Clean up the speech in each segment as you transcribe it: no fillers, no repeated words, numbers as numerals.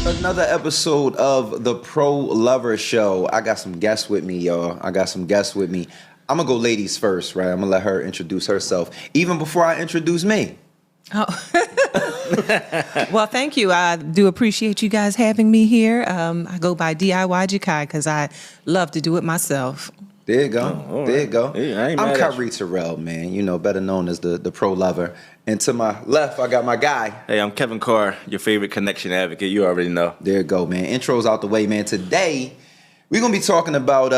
Another episode of the Pro Lover Show. I got some guests with me, y'all. I'm gonna go ladies first, right? I'm gonna let her introduce herself, even before I introduce me. Oh. Well, thank you. I do appreciate you guys having me here. I go by DIY Jakai because I love to do it myself. There you go. There you go. Yeah, I'm Kyrie Terrell, man. You know, better known as the Pro Lover. And to my left, I got my guy. Hey, I'm Kevin Carr, your favorite connection advocate. You already know. There you go, man. Intro's out the way, man. Today, we're going to be talking about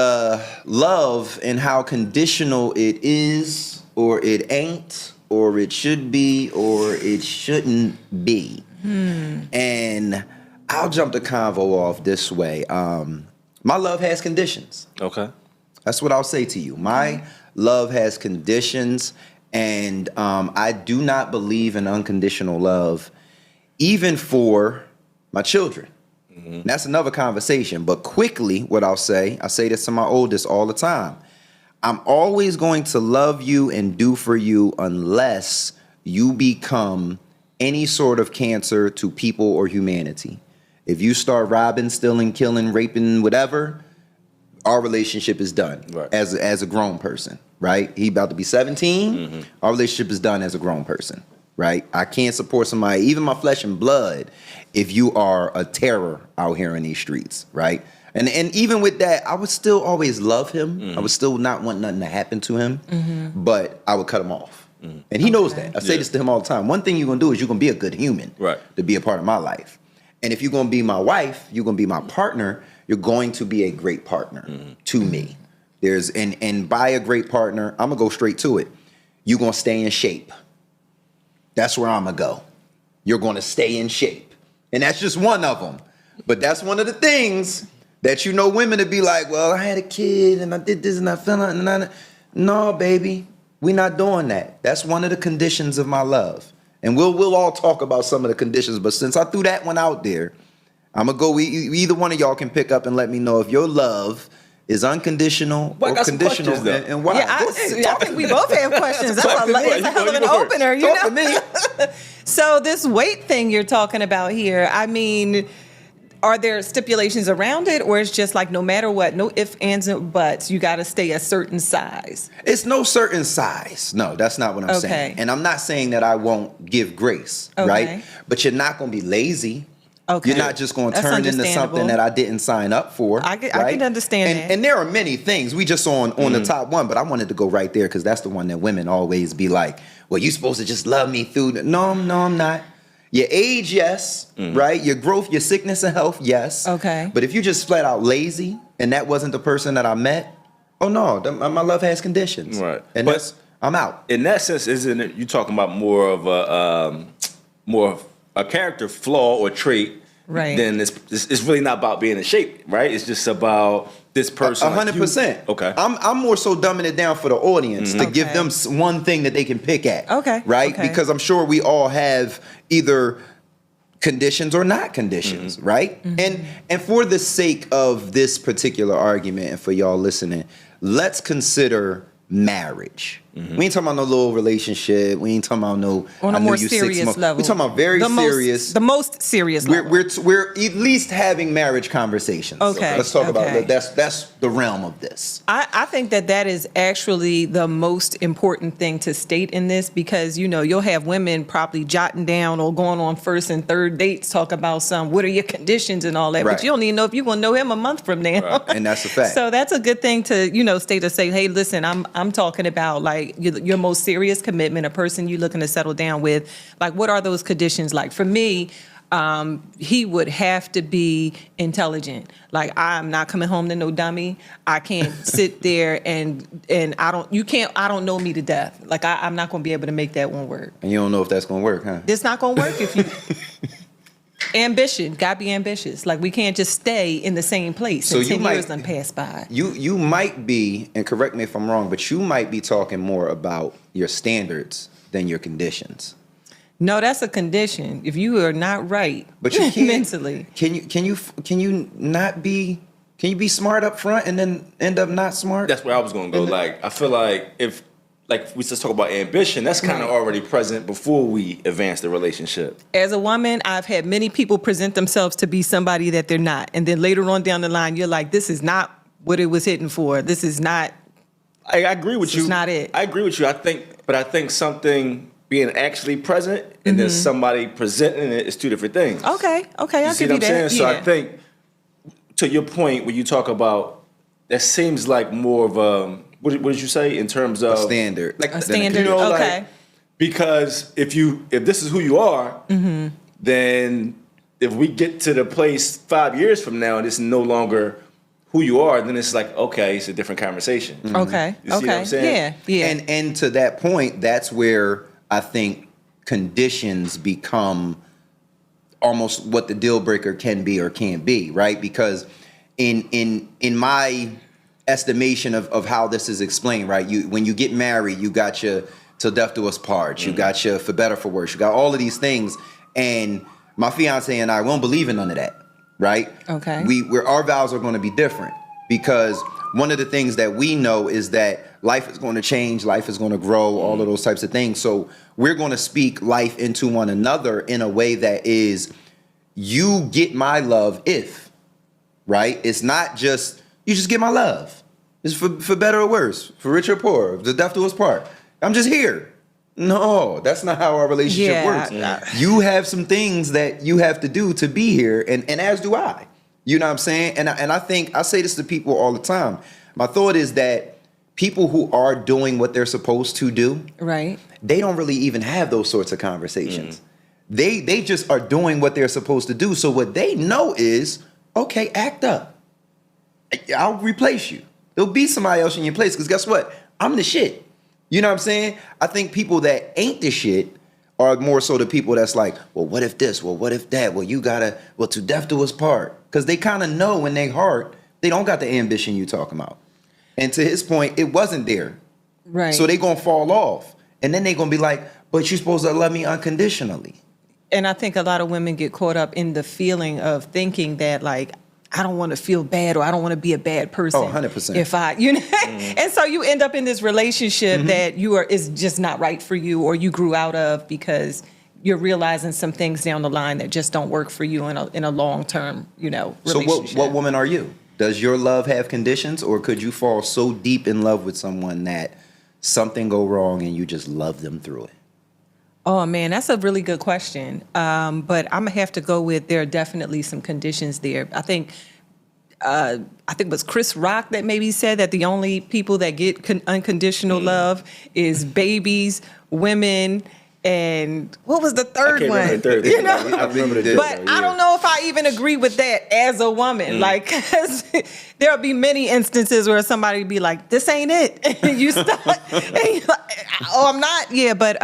love and how conditional it is, or it ain't, or it should be, or it shouldn't be. And I'll jump the convo off this way. My love has conditions. Okay. That's what I'll say to you. My love has conditions, and I do not believe in unconditional love, even for my children. That's another conversation. But quickly, what I say this to my oldest all the time. I'm always going to love you and do for you unless you become any sort of cancer to people or humanity. If you start robbing, stealing, killing, raping, whatever, our relationship is done as a grown person, right? He about to be 17. Our relationship is done as a grown person, right? I can't support somebody, even my flesh and blood, if you are a terror out here in these streets, right? And even with that, I would still always love him. I would still not want nothing to happen to him, but I would cut him off. And he knows that. I say this to him all the time. One thing you're going to do is you're going to be a good human to be a part of my life. And if you're going to be my wife, you're going to be my partner, you're going to be a great partner to me. And by a great partner, I'm going to go straight to it. You're going to stay in shape. That's where I'm going to go. You're going to stay in shape. And that's just one of them. But that's one of the things that women to be like, well, I had a kid and I did this and I fell out. And no, baby, we're not doing that. That's one of the conditions of my love. And we'll all talk about some of the conditions. But since I threw that one out there, I'm going to go, either one of y'all can pick up and let me know if your love is unconditional or conditional and why. Yeah, I think we both have questions. That's a hell of an opener, you know? Talk to me. So this weight thing you're talking about here, I mean, are there stipulations around it, or it's just like no matter what, no ifs, ands, and buts, you got to stay a certain size? It's no certain size. No, that's not what I'm saying. And I'm not saying that I won't give grace, right? But you're not going to be lazy. Okay. You're not just going to turn into something that I didn't sign up for. I can understand that. And there are many things. We just on the top one, but I wanted to go right there because that's the one that women always be like, well, you're supposed to just love me through. No, I'm not. Your age, yes, right? Your growth, your sickness and health, yes. Okay. But if you just flat out lazy and that wasn't the person that I met, oh no, my love has conditions. Right. And I'm out. In that sense, isn't it, you talking about more of a character flaw or trait, right? Then it's really not about being in shape, right? It's just about this person. 100%. Okay. I'm more so dumbing it down for the audience to give them one thing that they can pick at. Okay. Right? Okay. Because I'm sure we all have either conditions or not conditions, right? And for the sake of this particular argument and for y'all listening, let's consider marriage. We ain't talking about no little relationship. We ain't talking about no on a more serious level. We talking about very serious. The most serious level. We're at least having marriage conversations. Okay. Let's talk about that's the realm of this. I think that is actually the most important thing to state in this, because you'll have women probably jotting down or going on first and third dates talk about what are your conditions and all that, but you don't even know if you're gonna know him a month from now. Right. And that's a fact. So that's a good thing to say, hey, listen, I'm talking about like your most serious commitment, a person you're looking to settle down with. Like, what are those conditions like? For me, he would have to be intelligent. Like, I'm not coming home to no dummy. I can't sit there and I don't know me to death. Like, I'm not going to be able to make that one work. And you don't know if that's going to work, huh? It's not going to work if you... Ambition, gotta be ambitious. Like, we can't just stay in the same place. So 10 years done passed by. You might be, and correct me if I'm wrong, but you might be talking more about your standards than your conditions. No, that's a condition. If you are not right, but you can't, mentally, can you not be? Can you be smart up front and then end up not smart? That's where I was gonna go. Like, I feel like if like we just talk about ambition, that's kind of already present before we advance the relationship. As a woman, I've had many people present themselves to be somebody that they're not. And then later on down the line, you're like, this is not what it was hitting for. This is not. I agree with you. It's not it. I agree with you. I think something being actually present and then somebody presenting it is two different things. Okay, I'll give you that. See what I'm saying? So Yeah. I think, to your point, when you talk about, that seems like more of a, what did you say in terms of A standard. A standard, You know, okay. like, because if this is who you are, then if we get to the place 5 years from now and it's no longer who you are, then it's like, okay, it's a different conversation. Okay, You see what I'm saying? Yeah. And to that point, that's where I think conditions become almost what the deal breaker can be or can't be, right? Because in my estimation of how this is explained, right? When you get married, you got your till death do us part, you got your for better for worse, you got all of these things, and my fiance and I, we don't believe in none of that, right? Okay. Our vows are going to be different because one of the things that we know is that life is going to change, life is going to grow, all of those types of things. So we're going to speak life into one another in a way that is, you get my love if, right? It's not just, you just get my love. It's for better or worse, for richer or poor, the death do us part. I'm just here. No, that's not how our relationship works. You have some things that you have to do to be here, and as do I. You know what I'm saying? And I think I say this to people all the time. My thought is that people who are doing what they're supposed to do, Right. they don't really even have those sorts of conversations. They just are doing what they're supposed to do. So what they know is, okay, act up. I'll replace you. There'll be somebody else in your place because guess what? I'm the shit. You know what I'm saying? I think people that ain't the shit are more so the people that's like, well, what if this? Well, what if that? Well, to death do us part. Because they kind of know in their heart, they don't got the ambition you talking about. And to his point, it wasn't there. Right. So they going to fall off. And then they going to be like, but you're supposed to love me unconditionally. And I think a lot of women get caught up in the feeling of thinking that, like, I don't want to feel bad or I don't want to be a bad person. Oh, 100%. If I, and so you end up in this relationship that is just not right for you, or you grew out of because you're realizing some things down the line that just don't work for you in a long-term, relationship. So what woman are you? Does your love have conditions, or could you fall so deep in love with someone that something go wrong and you just love them through it? Oh, man, that's a really good question. But I'm going to have to go with there are definitely some conditions there. I think it was Chris Rock that maybe said that the only people that get unconditional love is babies, women, and what was the third one? Remember the third. I remember the But I don't know if I even agree with that as a woman. Like, 'cause there'll be many instances where somebody be like, this ain't it. And you start, and you're like, oh, I'm not. Yeah, but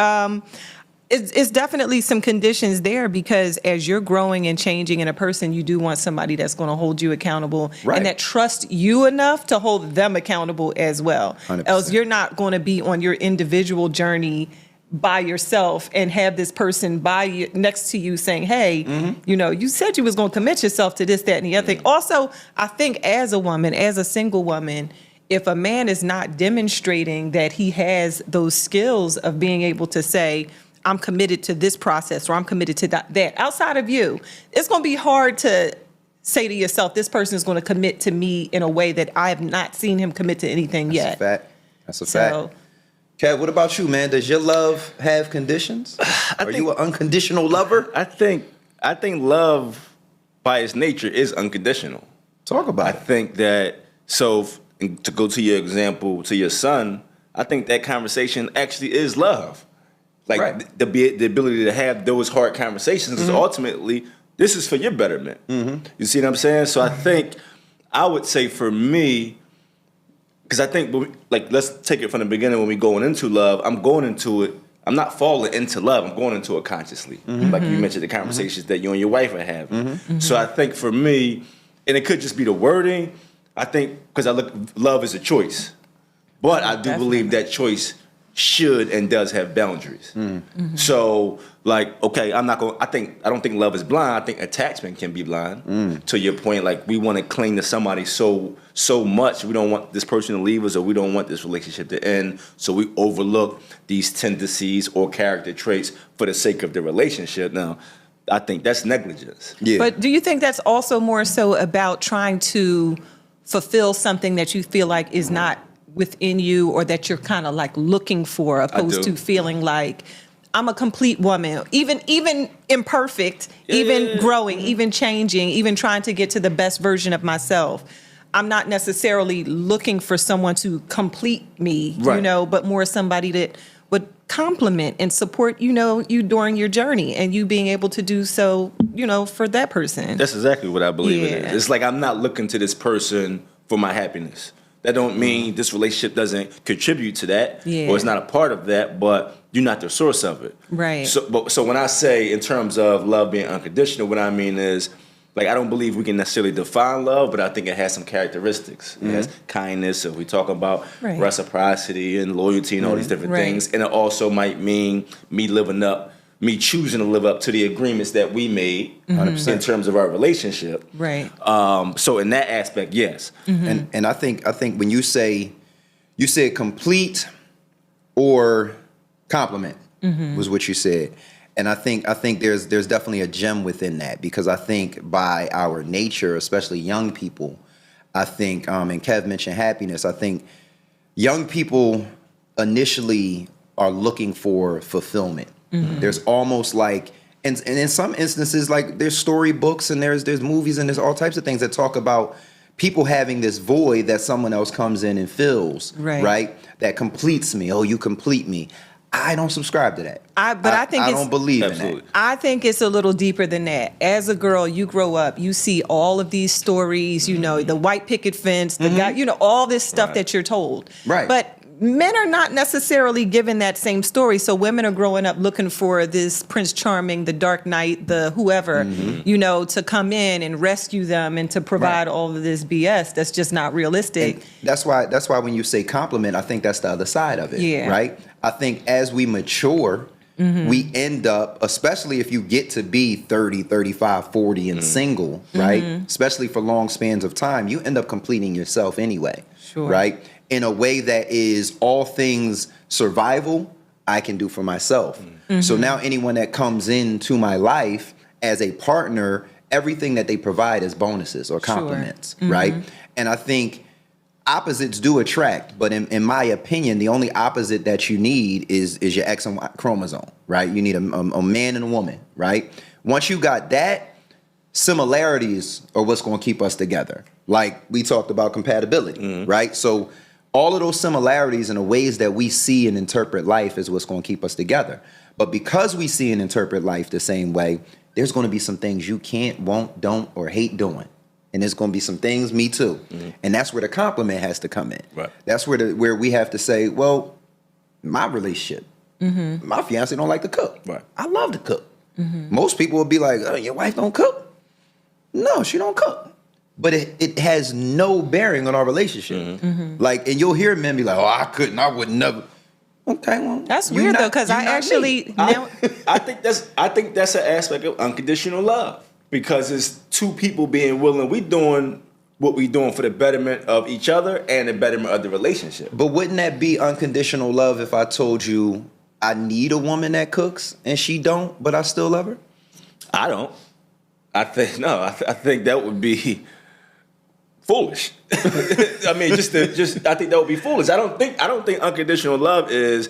it's definitely some conditions there because as you're growing and changing in a person, you do want somebody that's going to hold you accountable and that trusts you enough to hold them accountable as well. 100%. Else you're not going to be on your individual journey by yourself and have this person by you next to you saying, hey, you said you was going to commit yourself to this, that, and the other thing. Also, I think as a woman, as a single woman, if a man is not demonstrating that he has those skills of being able to say, I'm committed to this process or I'm committed to that outside of you, it's going to be hard to say to yourself, this person is going to commit to me in a way that I have not seen him commit to anything yet. That's a fact. Kev, what about you, man? Does your love have conditions? Are you an unconditional lover? I think love by its nature is unconditional. Talk about it. I think that, to go to your example, to your son, I think that conversation actually is love. Like the ability to have those hard conversations, because ultimately this is for your betterment. You see what I'm saying? So I think I would say for me, because I think let's take it from the beginning when we going into love. I'm going into it. I'm not falling into love. I'm going into it consciously. Like you mentioned, the conversations that you and your wife are having. So I think for me, and it could just be the wording. I think because love is a choice, but I do believe that choice should and does have boundaries. So, like, okay, I don't think love is blind. I think attachment can be blind. To your point, like, we want to cling to somebody so much. We don't want this person to leave us, or we don't want this relationship to end. So we overlook these tendencies or character traits for the sake of the relationship. Now, I think that's negligence. Yeah. But do you think that's also more so about trying to fulfill something that you feel like is not within you, or that you're kind of like looking for, opposed to feeling like I'm a complete woman, even imperfect, even growing, even changing, even trying to get to the best version of myself. I'm not necessarily looking for someone to complete me, Right. but more somebody that would compliment and support, you during your journey, and you being able to do so, for that person. That's exactly what I believe it Yeah. is. It's like I'm not looking to this person for my happiness. That don't mean this relationship doesn't contribute to that, or it's not a part of that, but you're not the source of it. Right. So when I say in terms of love being unconditional, what I mean is, like, I don't believe we can necessarily define love, but I think it has some characteristics. It has kindness, if we talk about reciprocity and loyalty and all these different things. And it also might mean me choosing to live up to the agreements that we made in terms of our relationship. Right. So in that aspect, yes. And I think when you said complete or compliment was what you said. And I think there's definitely a gem within that, because I think by our nature, especially young people, I think, and Kev mentioned happiness, I think young people initially are looking for fulfillment. There's almost like, and in some instances, like, there's storybooks and there's movies and there's all types of things that talk about people having this void that someone else comes in and fills, right? That completes me. Oh, you complete me. I don't subscribe to that. I don't believe in that. I think it's a little deeper than that. As a girl, you grow up, you see all of these stories, the white picket fence, the guy, all this stuff that you're told. Right. But men are not necessarily given that same story. So women are growing up looking for this Prince Charming, the Dark Knight, the whoever, to come in and rescue them and to provide all of this BS that's just not realistic. And that's why when you say compliment, I think that's the other side of it, right? I think as we mature, we end up, especially if you get to be 30, 35, 40 and single, right? Especially for long spans of time, you end up completing yourself anyway, right? In a way that is all things survival I can do for myself. So now anyone that comes into my life as a partner, everything that they provide is bonuses or compliments, right? And I think opposites do attract, but in my opinion, the only opposite that you need is your X and Y chromosome, right? You need a man and a woman, right? Once you got that, similarities are what's going to keep us together. Like we talked about compatibility, right? So all of those similarities and the ways that we see and interpret life is what's going to keep us together. But because we see and interpret life the same way, there's going to be some things you can't, won't, don't, or hate doing. And there's going to be some things, me too. And that's where the compliment has to come in. Right. That's where we have to say, well, my relationship, my fiance don't like to cook. Right. I love to cook. Most people will be like, oh, your wife don't cook? No, she don't cook. But it has no bearing on our relationship. Like, and you'll hear men be like, oh, I wouldn't never. Okay, well, that's weird though, because I actually I think that's an aspect of unconditional love, because it's two people being willing. We doing what we doing for the betterment of each other and the betterment of the relationship. But wouldn't that be unconditional love if I told you I need a woman that cooks and she don't, but I still love her? I don't. I think that would be foolish. I mean, I think that would be foolish. I don't think unconditional love is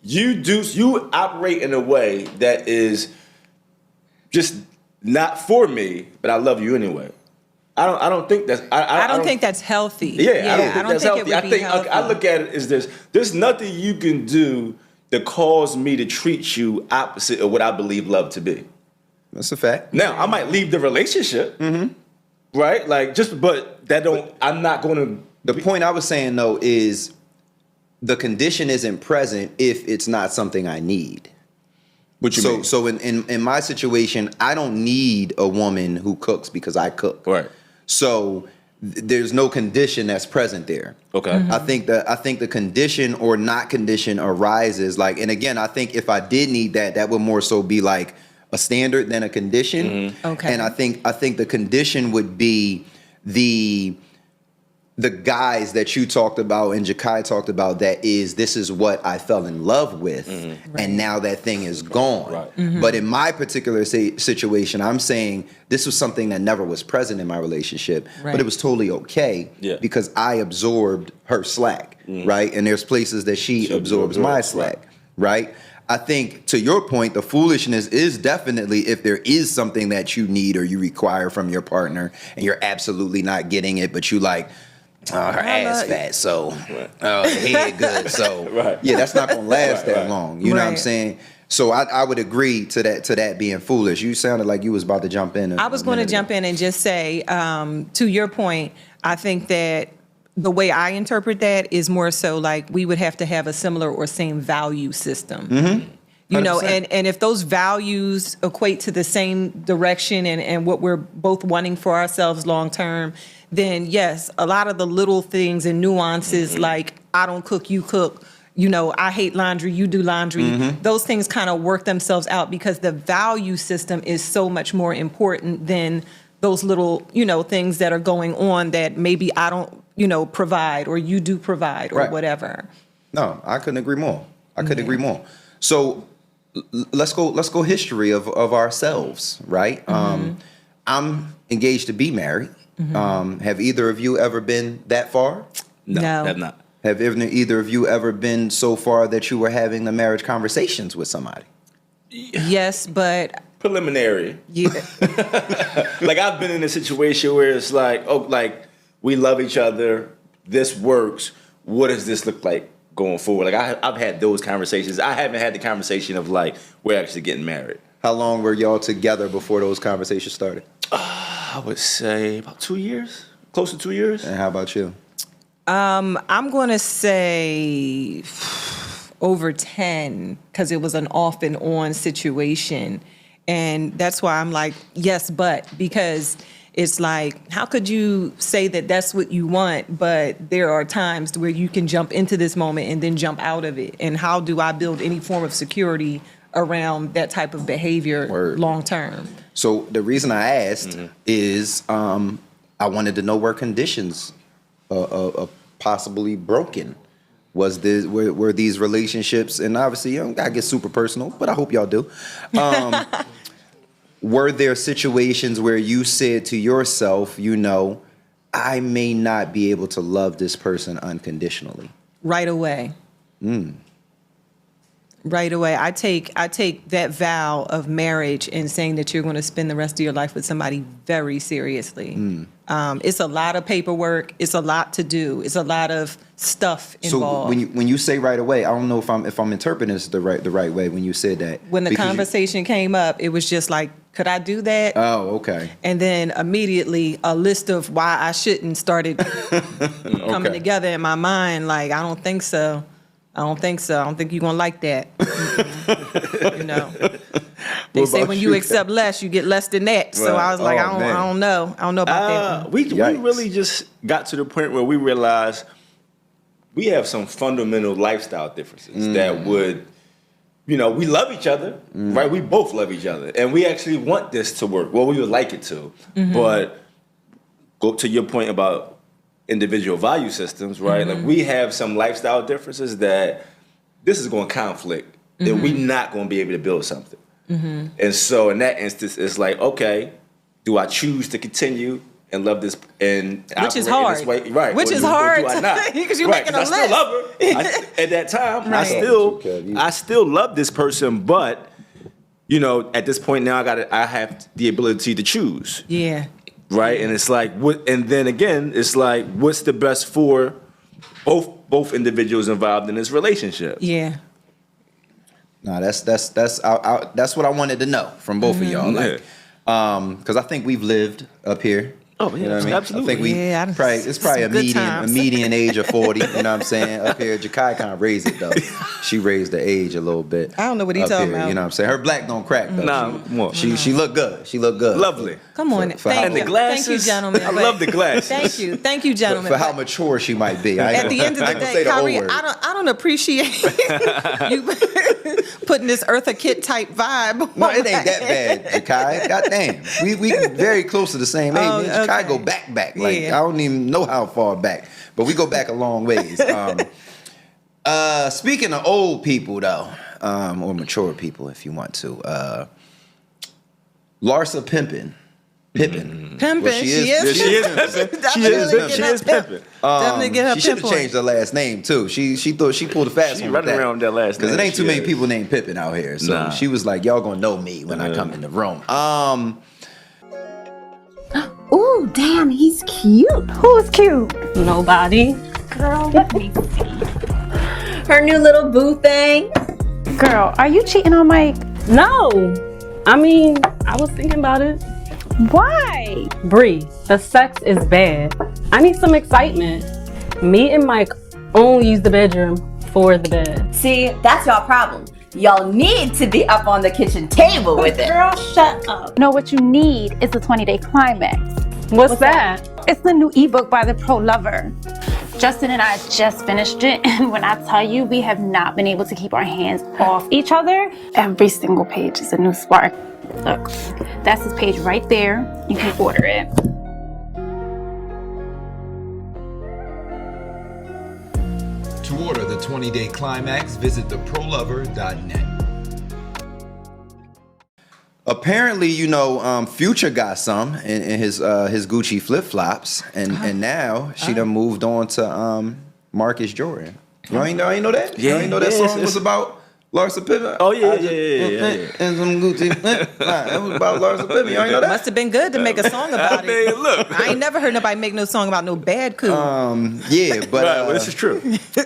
you operate in a way that is just not for me, but I love you anyway. I don't think that's I don't think that's healthy. Yeah, I don't think it would be healthy. I look at it as there's nothing you can do that cause me to treat you opposite of what I believe love to be. That's a fact. Now, I might leave the relationship, right? Like, but that don't. I'm not going to. The point I was saying though is the condition isn't present if it's not something I need. What you mean? So in my situation, I don't need a woman who cooks because I cook. Right. So there's no condition that's present there. Okay. I think the condition or not condition arises like, and again, I think if I did need that would more so be like a standard than a condition. Okay. And I think the condition would be the guys that you talked about and Jakai talked about, this is what I fell in love with, and now that thing is gone. Right. But in my particular situation, I'm saying this was something that never was present in my relationship, but it was totally okay because I absorbed her slack, right? And there's places that she absorbs my slack, right? I think to your point, the foolishness is definitely if there is something that you need or you require from your partner and you're absolutely not getting it, but you like, her ass fat, so head good, so yeah, that's not gonna last that long. You know what I'm saying? So I would agree to that being foolish. You sounded like you was about to jump in. I was going to jump in and just say, to your point, I think that the way I interpret that is more so like we would have to have a similar or same value system. You know, 100%. and if those values equate to the same direction and what we're both wanting for ourselves long term, then yes, a lot of the little things and nuances like I don't cook, you cook, you know, I hate laundry, you do laundry, those things kind of work themselves out because the value system is so much more important than those little, you know, things that are going on that maybe I don't, you know, provide or you do provide or whatever. No, I couldn't agree more. I couldn't agree more. So let's go history of ourselves, right? I'm engaged to be married. Have either of you ever been that far? No. Have not. Have either of you ever been so far that you were having the marriage conversations with somebody? Yes, but Preliminary. yeah. Like I've been in a situation where it's like, oh, like we love each other. This works. What does this look like going forward? Like I've had those conversations. I haven't had the conversation of like we're actually getting married. How long were y'all together before those conversations started? I would say about 2 years, close to 2 years. And how about you? I'm going to say over 10 because it was an off and on situation. And that's why I'm like, yes, but because it's like, how could you say that that's what you want, but there are times where you can jump into this moment and then jump out of it. And how do I build any form of security around that type of behavior long term? So the reason I asked is I wanted to know where conditions possibly broken. Were these relationships, and obviously you don't gotta get super personal, but I hope y'all do. Were there situations where you said to yourself, you know, I may not be able to love this person unconditionally? Right away. Right away. I take that vow of marriage and saying that you're going to spend the rest of your life with somebody very seriously. It's a lot of paperwork. It's a lot to do. It's a lot of stuff involved. So when you say right away, I don't know if I'm interpreting this the right way when you said that. When the conversation came up, it was just like, could I do that? Oh, okay. And then immediately a list of why I shouldn't started coming together in my mind. Like, I don't think so. I don't think you're going to like that. You know, they say when you accept less, you get less than that. So I was like, I don't know. I don't know about that. We really just got to the point where we realized we have some fundamental lifestyle differences that would, you know, we love each other, right? We both love each other. And we actually want this to work. Well, we would like it to. But go to your point about individual value systems, right? Like we have some lifestyle differences that this is going to conflict, that we're not going to be able to build something. And so in that instance, it's like, okay, do I choose to continue and love this and which is operate hard, in this way? Right? Which is hard because you're making a list. I still love her. At that time, I still love this person, but you know, at this point now, I have the ability to choose. Yeah. Right, and it's like, what? And then again, it's like, what's the best for both individuals involved in this relationship? Yeah. No, that's what I wanted to know from both of y'all. Like, because I think we've lived up here Oh, yeah, You know what I mean? absolutely. I think it's probably a some good median times. age of 40. You know what I'm saying? Up here, Jakai kind of raised it though. She raised the age a little bit. I don't know what he up talking here, about. You know what I'm saying? Her black don't crack though. Nah, come on. She looked good. She looked good. Lovely. Come on. For how- Thank And the you. glasses. Thank you, gentlemen. I love the glasses. Thank you, gentlemen. For how But mature she might be. I ain't at gonna- the end of I the ain't gonna day, say the Kyrie, O word. I don't appreciate you putting this Eartha Kitt type vibe. No, it ain't that bad, Jakai. Goddamn. We very close to the same age. Oh, Me and Jakai okay. go back. Like, Yeah. I don't even know how far back. But we go back a long ways. Speaking of old people, though, or mature people, if you want to, Larsa Pimpin. Pimpin'. Well, she is Yeah, she is pimping. She is pimping. Definitely get her She should pimp have changed her last name too. She thought she pulled a fast She one. running around with that last because it name. ain't too She many is. people named Pippin out here. So Nah. she was like, "Y'all gonna know me when I come in the room." Ooh, damn, he's cute. Who's cute? Nobody. Girl, let me see. Her new little boo thing. Girl, are you cheating on Mike? No. I mean, I was thinking about it. Why? Bree, the sex is bad. I need some excitement. Me and Mike only use the bedroom for the bed. See, that's y'all problem. Y'all need to be up on the kitchen table with it. Girl, shut up. No, what you need is the 20-day climax. What's that? It's the new ebook by the pro lover. Justin and I just finished it, and when I tell you we have not been able to keep our hands off each other, every single page is a new spark. Look, that's his page right there. You can order it. To order the 20-day climax, visit theprolover.net. Apparently, Future got some in his Gucci flip flops, and now she done moved on to Marcus Jordan. You ain't know that? You ain't know that song was about Larsa Pippen? Oh, yeah. And some Gucci. It was about Larsa Pippen. You ain't know that? Must have been good to make a song about I mean, it. look. I ain't never heard nobody make no song about no bad coup. Yeah, but Right, well, this is true.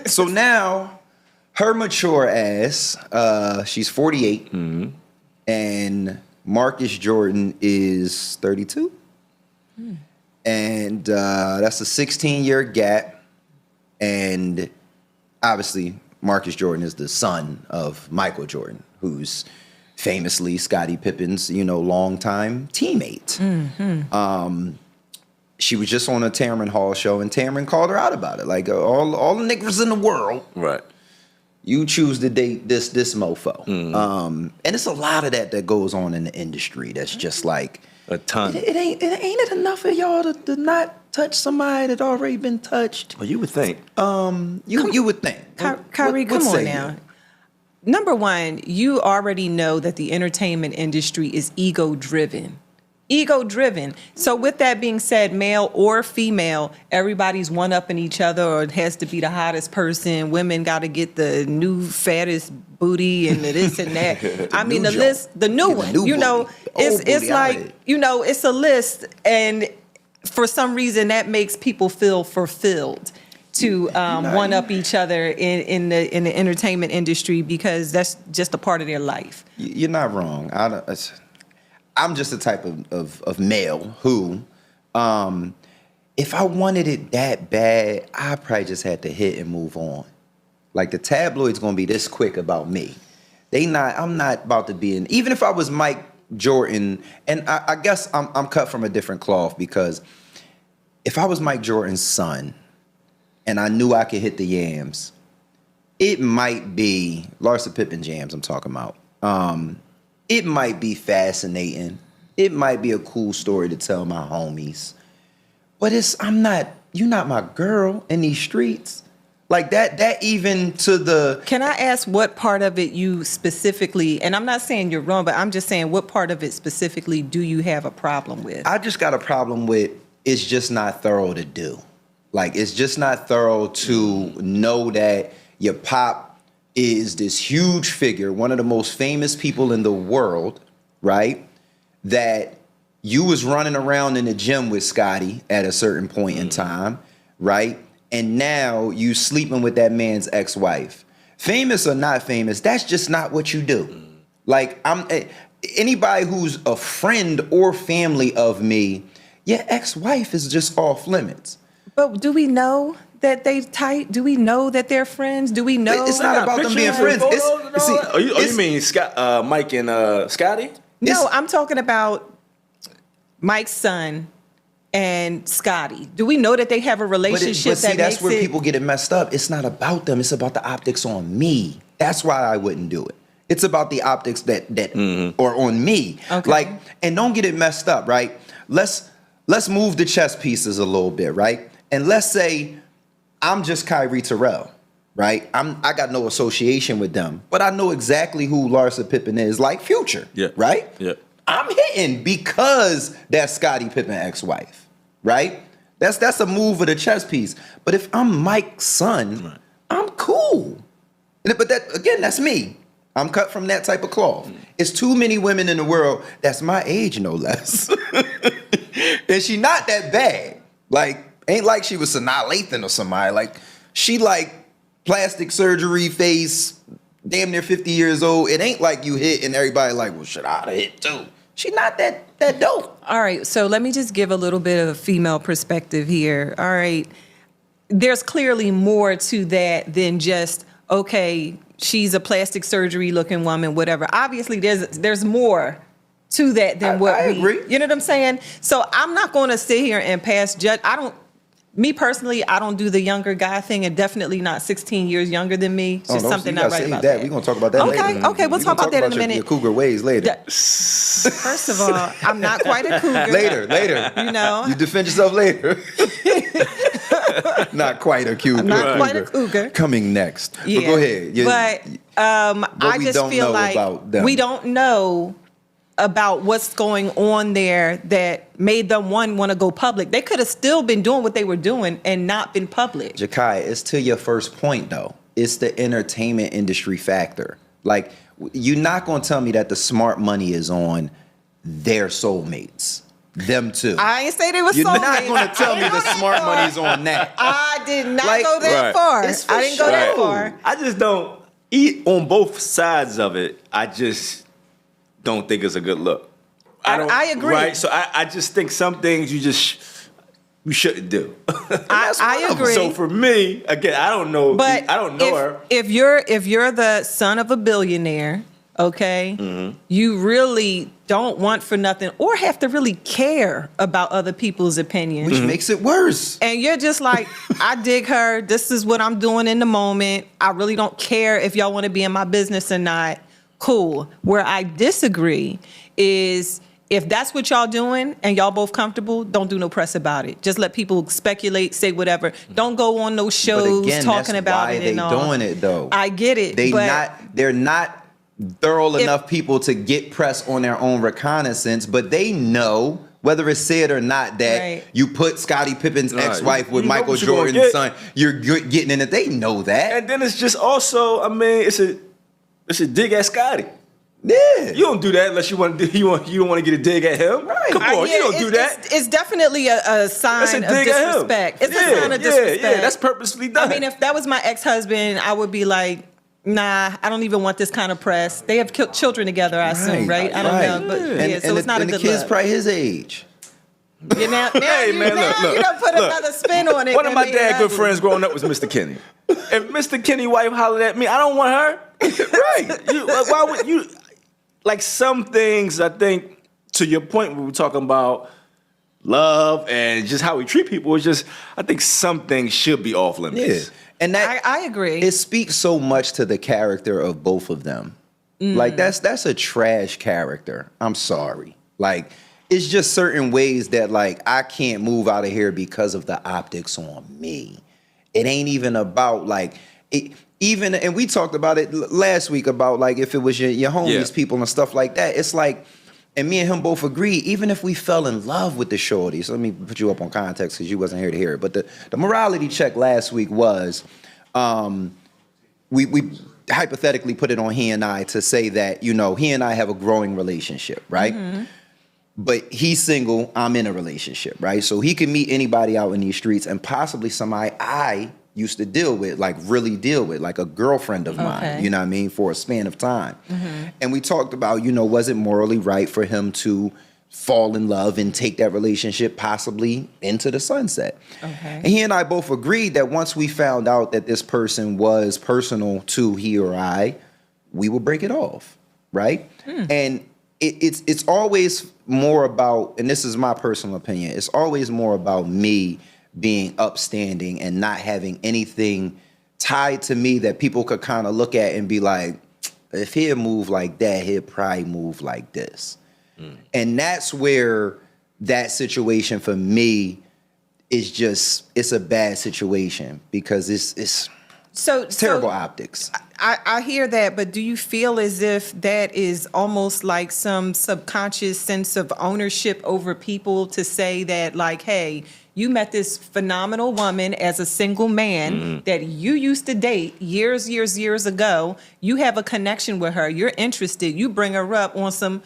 so now her mature ass, she's 48, and Marcus Jordan is 32, and that's a 16-year gap, and obviously Marcus Jordan is the son of Michael Jordan, who's famously Scottie Pippen's longtime teammate. She was just on a Tamron Hall show, and Tamron called her out about it. Like, all the niggas in the world, Right. you choose to date this mofo. And it's a lot of that goes on in the industry. That's just like A ton. it ain't it enough of y'all to not touch somebody that already been touched. Well, you would think. You would think. Kyrie, What come on say now. you? Number one, you already know that the entertainment industry is ego-driven. Ego-driven. So with that being said, male or female, everybody's one-upping each other, or it has to be the hottest person. Women got to get the new fattest booty and the this and that. I mean, new the joint. list, the new Yeah, the one. new You know, booty. The old it's booty out of like, it. it's a list, and for some reason that makes people feel fulfilled to one up each other in the entertainment industry, because that's just a part of their life. You're not wrong. I'm just the type of male who, if I wanted it that bad, I probably just had to hit and move on. Like, the tabloid's gonna be this quick about me. I'm not about to be in. Even if I was Mike Jordan, and I guess I'm cut from a different cloth, because if I was Mike Jordan's son, and I knew I could hit the yams, it might be Larsa Pippen jams I'm talking about. It might be fascinating. It might be a cool story to tell my homies. But you're not my girl in these streets. Like that even to the... Can I ask what part of it you specifically, and I'm not saying you're wrong, but I'm just saying what part of it specifically do you have a problem with? I just got a problem with, it's just not thorough to do. Like, it's just not thorough to know that your pop is this huge figure, one of the most famous people in the world, right? That you was running around in the gym with Scotty at a certain point in time, right? And now you sleeping with that man's ex-wife. Famous or not famous, that's just not what you do. Like, anybody who's a friend or family of me, your ex-wife is just off limits. But do we know that they tight? Do we know that they're friends? Do we know? It's not about them being friends. You mean Scott, Mike and Scotty? No, I'm talking about Mike's son and Scotty. Do we know that they have a relationship but see, that's makes where it? people get it messed up. It's not about them. It's about the optics on me. That's why I wouldn't do it. It's about the optics that are on me. Okay. Like, and don't get it messed up, right? Let's move the chess pieces a little bit, right? And let's say I'm just Kyrie Terrell, right? I got no association with them, but I know exactly who Larsa Pippen is, like Future, right? Yeah. I'm hitting because that's Scottie Pippen ex-wife, right? That's a move of the chess piece. But if I'm Mike's son, I'm cool. But that, again, that's me. I'm cut from that type of cloth. It's too many women in the world that's my age, no less. And she not that bad. Like, ain't like she was Sanaa Lathan or somebody. Like, she like plastic surgery face, damn near 50 years old. It ain't like you hit and everybody like, well, shit, I'd have hit too. She not that dope. All right, so let me just give a little bit of a female perspective here. All right, there's clearly more to that than just, okay, she's a plastic surgery looking woman, whatever. Obviously, there's more to that than what I agree. You know what I'm saying? So I'm not going to sit here and pass judge. Me personally, I don't do the younger guy thing, and definitely not 16 years younger than me. It's just something not right about that. We're going to talk about that later. Okay, we'll talk about that in a minute. Your cougar ways later. First of all, I'm not quite a cougar. Later. You know? You defend yourself later. Not quite a cougar. I'm not quite a cougar. Coming next. Yeah. But go ahead. I just feel like we don't know about what's going on there that made them want to go public. They could have still been doing what they were doing and not been public. Jakai, it's to your first point though. It's the entertainment industry factor. Like, you're not going to tell me that the smart money is on their soulmates. Them too. I ain't say they were You're soulmates. not going to tell me the smart money's on that. I did not Like, go that far. It's for I didn't go that sure. far. I just don't eat on both sides of it. I just don't think it's a good look. I agree. Right? So I just think some things you shouldn't do. I agree. So for me, again, I don't know. But I don't know her. If you're the son of a billionaire, okay, you really don't want for nothing or have to really care about other people's opinions. Which makes it worse. And you're just like, I dig her. This is what I'm doing in the moment. I really don't care if y'all want to be in my business or not. Cool. Where I disagree is if that's what y'all doing and y'all both comfortable, don't do no press about it. Just let people speculate, say whatever. Don't go on those shows talking about it and all. They're doing it though. I get it. They're not thorough enough people to get press on their own reconnaissance, but they know, whether it's said or not, that you put Scottie Pippen's ex-wife with you know Michael what you're gonna Jordan's get. son, you're getting in it. They know that. And then it's just also, I mean, it's a dig at Scotty. Yeah. You don't do that unless you don't want to get a dig at him. Right. Come on, you don't do that. It's definitely a sign of disrespect. It's a sign of disrespect. Yeah, that's purposefully done. I mean, if that was my ex-husband, I would be like, nah, I don't even want this kind of press. They have children together, I assume, right? I don't know, but so it's not a good look. And the kid's probably his age. You know, Hey, man, look, you don't put another spin on it. One of my dad good friends growing up was Mr. Kenny. If Mr. Kenny wife hollered at me, I don't want her. Right. Why would you? Like some things, I think, to your point, we were talking about love and just how we treat people. It's just, I think some things should be off limits. Yeah. And that I agree. It speaks so much to the character of both of them. Like that's a trash character. I'm sorry. Like, it's just certain ways that like I can't move out of here because of the optics on me. It ain't even about like even, and we talked about it last week about like if it was your homies, people and stuff like that. It's like, and me and him both agree, even if we fell in love with the shorty, so let me put you up on context because you wasn't here to hear it. But the morality check last week was, we hypothetically put it on he and I to say that, you know, he and I have a growing relationship, right? Mm-hmm. But he's single, I'm in a relationship, right? So he can meet anybody out in these streets and possibly somebody I used to deal with, like really deal with, like a girlfriend of mine, you know what I mean, for a span of time. Mm-hmm. And we talked about, you know, was it morally right for him to fall in love and take that relationship possibly into the sunset. Okay. And he and I both agreed that once we found out that this person was personal to he or I, we would break it off, right? And it's always more about, and this is my personal opinion, it's always more about me being upstanding and not having anything tied to me that people could kind of look at and be like, if he'd move like that, he'd probably move like this. And that's where that situation for me is just, it's a bad situation because it's terrible optics. I hear that, but do you feel as if that is almost like some subconscious sense of ownership over people to say that, like, hey, you met this phenomenal woman as a single man that you used to date years ago. You have a connection with her. You're interested. You bring her up on some,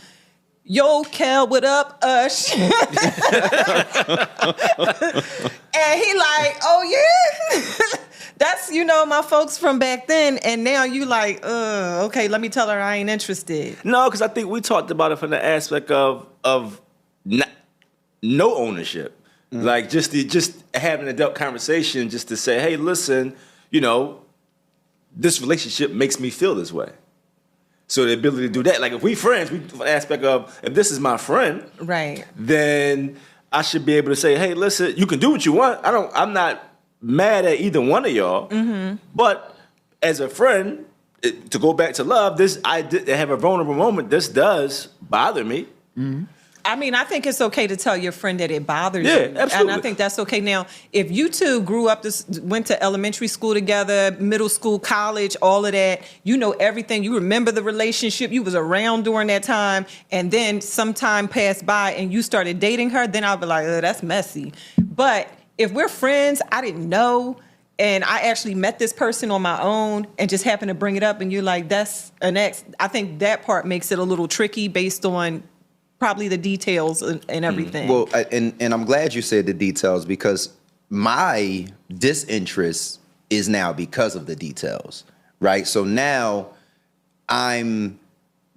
yo, Kel, what up, Ush? And he like, oh, yeah? That's, my folks from back then. And now you like, okay, let me tell her I ain't interested. No, because I think we talked about it from the aspect of no ownership. Like just having an adult conversation just to say, hey, listen, this relationship makes me feel this way. So the ability to do that, like if we friends, we the aspect of if this is my friend, right, then I should be able to say, hey, listen, you can do what you want. I'm not mad at either one of y'all. But as a friend, to go back to love, I did have a vulnerable moment. This does bother me. I mean, I think it's okay to tell your friend that it bothers Yeah, you. absolutely. And I think that's okay. Now, if you two grew up, went to elementary school together, middle school, college, all of that, you know everything. You remember the relationship. You was around during that time. And then some time passed by and you started dating her, then I'll be like, oh, that's messy. But if we're friends, I didn't know, and I actually met this person on my own and just happened to bring it up and you're like, that's an ex. I think that part makes it a little tricky based on probably the details and everything. Well, and I'm glad you said the details because my disinterest is now because of the details, right? So now I'm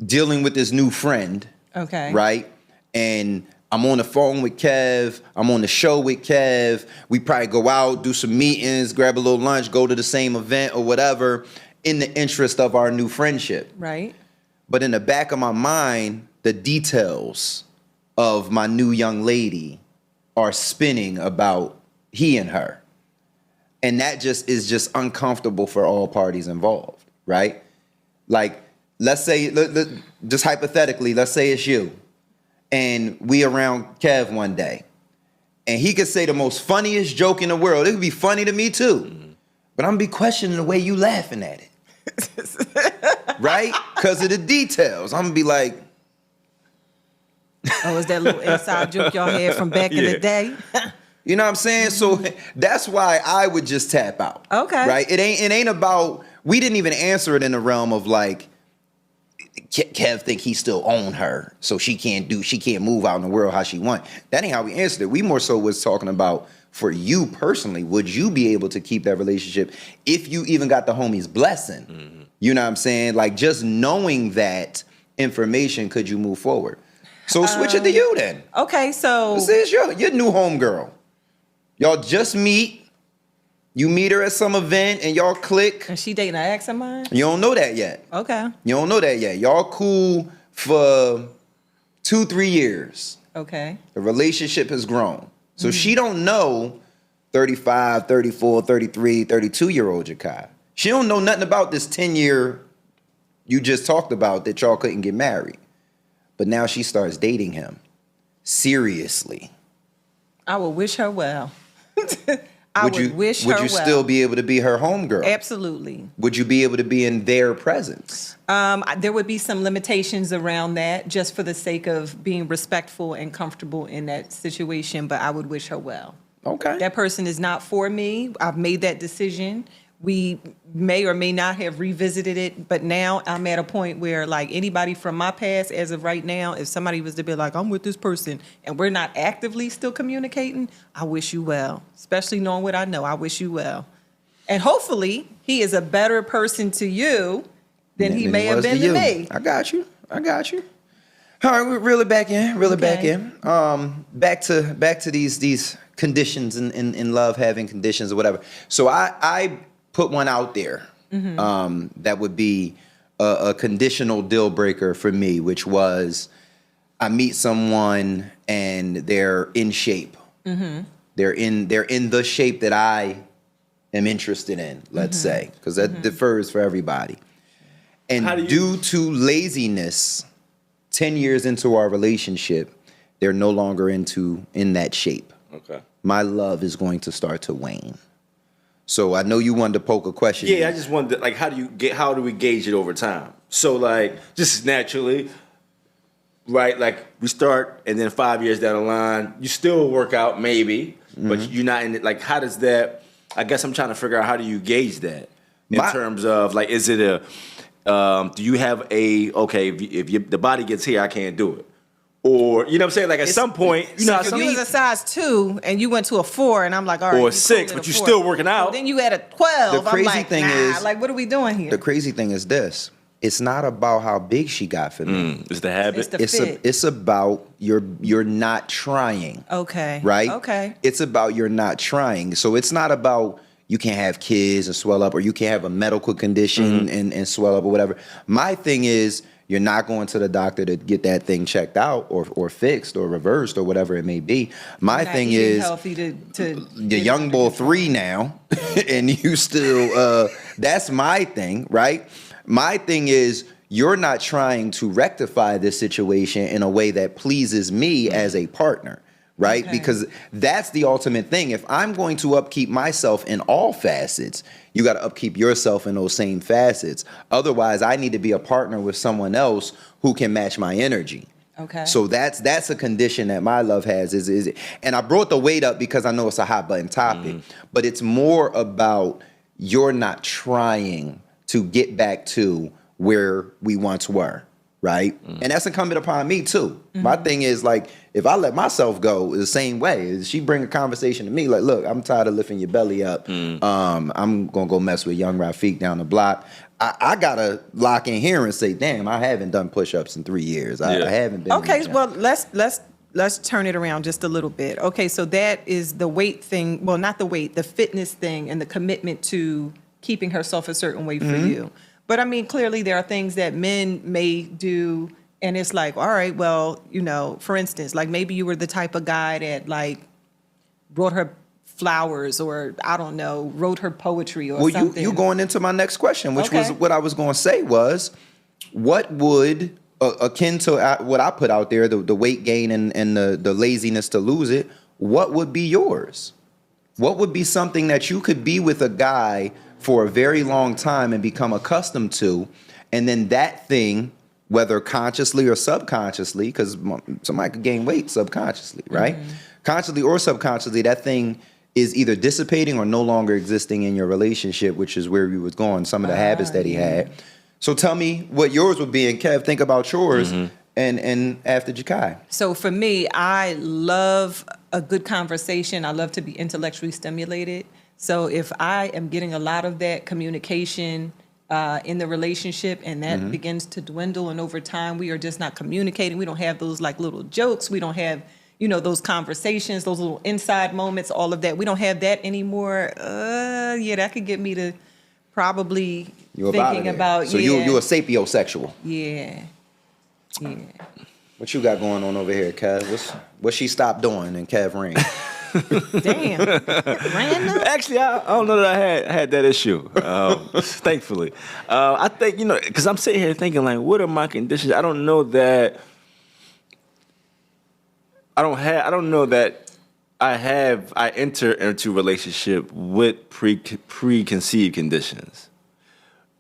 dealing with this new friend, okay, right? And I'm on the phone with Kev. I'm on the show with Kev. We probably go out, do some meetings, grab a little lunch, go to the same event or whatever in the interest of our new friendship. Right. But in the back of my mind, the details of my new young lady are spinning about he and her. And that just is just uncomfortable for all parties involved, right? Like, let's say, just hypothetically, let's say it's you. And we around Kev one day. And he could say the most funniest joke in the world. It would be funny to me too. But I'm gonna be questioning the way you laughing at it. Right? Because of the details. I'm gonna be like, oh, is that little inside joke y'all had from back in the day? you know what I'm saying? So that's why I would just tap out. Okay. Right? It ain't about, we didn't even answer it in the realm of like, Kev think he still own her, so she can't move out in the world how she want. That ain't how we answered it. We more so was talking about, for you personally, would you be able to keep that relationship if you even got the homie's blessing? You know what I'm saying? Like, just knowing that information, could you move forward? So switch it to you then. Okay, so This is your new homegirl. Y'all just meet. You meet her at some event and y'all click. and she dating an ex of mine? You don't know that yet. Okay. You don't know that yet. Y'all cool for 2-3 years. Okay. The relationship has grown. So she don't know 35, 34, 33, 32-year-old Jakai. She don't know nothing about this 10-year you just talked about that y'all couldn't get married. But now she starts dating him. Seriously. I would wish her well. Would you still be able to be her homegirl? Absolutely. Would you be able to be in their presence? There would be some limitations around that just for the sake of being respectful and comfortable in that situation, but I would wish her well. Okay. That person is not for me. I've made that decision. We may or may not have revisited it, but now I'm at a point where, like, anybody from my past, as of right now, if somebody was to be like, I'm with this person, and we're not actively still communicating, I wish you well. Especially knowing what I know, I wish you well. And hopefully, he is a better person to you than he may have been to me. I got you. All right, we're really back in, back Okay. in. Back to these conditions in love, having conditions or whatever. So I put one out there that would be a conditional deal breaker for me, which was I meet someone and they're in shape. They're in the shape that I am interested in, let's say, because that differs for everybody. And due to laziness, 10 years into our relationship, they're no longer in that shape. Okay. My love is going to start to wane. So I know you wanted to poke a question. Yeah, I just wanted to, like, how do we gauge it over time? So, like, just naturally, right? Like, we start, and then 5 years down the line, you still work out maybe, but you're not in it. Like, how does that? I guess I'm trying to figure out, how do you gauge that in terms of, like, is it a do you have if the body gets here, I can't do it, or you know what I'm saying? Like at some point, you know, how If some you was a size 2 and you went to a 4, and I'm like, all right, or you 6, cool but at a you're 4. still working out. Well, then you at a 12. The crazy I'm like, thing nah, is- like, what are we doing here? The crazy thing is this. It's not about how big she got for me. It's the habit. It's the fit. It's about you're not trying. Okay. Right? Okay. It's about you're not trying. So it's not about you can't have kids and swell up, or you can't have a medical condition and swell up or whatever. My thing is you're not going to the doctor to get that thing checked out or fixed or reversed or whatever it may be. My Not thing eating is healthy to the young bull 3 now, and you still that's my thing, right? My thing is you're not trying to rectify this situation in a way that pleases me as a partner, right? Okay. Because that's the ultimate thing. If I'm going to upkeep myself in all facets, you got to upkeep yourself in those same facets. Otherwise, I need to be a partner with someone else who can match my energy. Okay. So that's a condition that my love has is and I brought the weight up because I know it's a hot button topic, but it's more about you're not trying to get back to where we once were, right? And that's incumbent upon me too. My thing is, like, if I let myself go the same way, she bring a conversation to me like, look, I'm tired of lifting your belly up. I'm gonna go mess with young Rafiq down the block. I gotta lock in here and say, damn, I haven't done push-ups in 3 years. I haven't been. Okay, in the gym. well, let's turn it around just a little bit. Okay, so that is the weight thing. Well, not the weight, the fitness thing, and the commitment to keeping herself a certain way for you. But I mean, clearly there are things that men may do, and it's like, all right, well, you know, for instance, like maybe you were the type of guy that like brought her flowers, or I don't know, wrote her poetry or something. You going into my next question, which was Okay. what I was going to say was, what would akin to what I put out there, the weight gain and the laziness to lose it, what would be yours? What would be something that you could be with a guy for a very long time and become accustomed to, and then that thing, whether consciously or subconsciously, because somebody could gain weight subconsciously, right? Consciously or subconsciously, that thing is either dissipating or no longer existing in your relationship, which is where we was going, some of the habits that he had. So tell me what yours would be, and Kev, think about yours, and after Jakai. So for me, I love a good conversation. I love to be intellectually stimulated. So if I am getting a lot of that communication in the relationship, and that begins to dwindle, and over time we are just not communicating, we don't have those like little jokes, we don't have, you know, those conversations, those little inside moments, all of that. We don't have that anymore. Yeah, that could get me to probably You thinking about, so yeah, you a sapiosexual. yeah. What you got going on over here, Kev? What she stopped doing in Kev Ring? Damn. Random. Actually, I don't know that I had that issue. Thankfully, I think, you know, because I'm sitting here thinking like, what are my conditions? I don't know that. I don't know that I enter into relationship with preconceived conditions.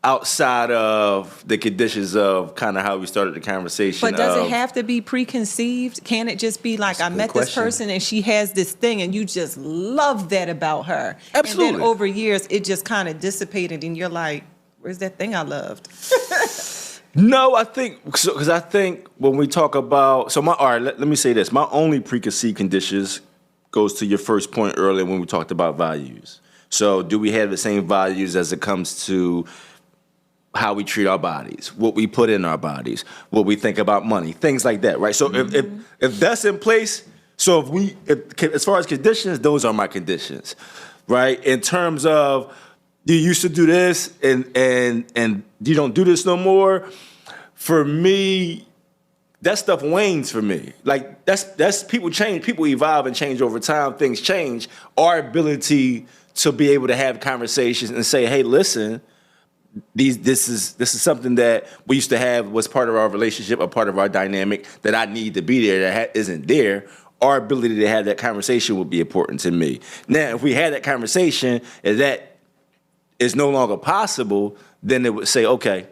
Outside of the conditions of kind of how we started the conversation. But does it have to be preconceived? Can it just be like, I met this person and she has this thing and you just love that about her? Absolutely. And then over years, it just kind of dissipated and you're like, where's that thing I loved? No, I think, because I think when we talk about, all right, let me say this. My only preconceived conditions goes to your first point earlier when we talked about values. So do we have the same values as it comes to how we treat our bodies, what we put in our bodies, what we think about money, things like that, right? So if that's in place, so if as far as conditions, those are my conditions, right? In terms of you used to do this and you don't do this no more. For me, that stuff wanes for me. Like that's people change, people evolve and change over time. Things change. Our ability to be able to have conversations and say, "Hey, listen, this is something that we used to have was part of our relationship, a part of our dynamic that I need to be there that isn't there." Our ability to have that conversation would be important to me. Now, if we had that conversation and that is no longer possible, then it would say, "Okay,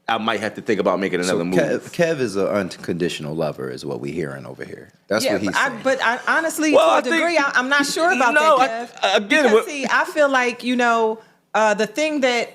I might have to think about making another move." Kev is an unconditional lover, is what we're hearing over here. That's what he's saying. But I honestly, Well, to a degree, I'm not sure about that, Kev. Again, because, see, I feel like, the thing that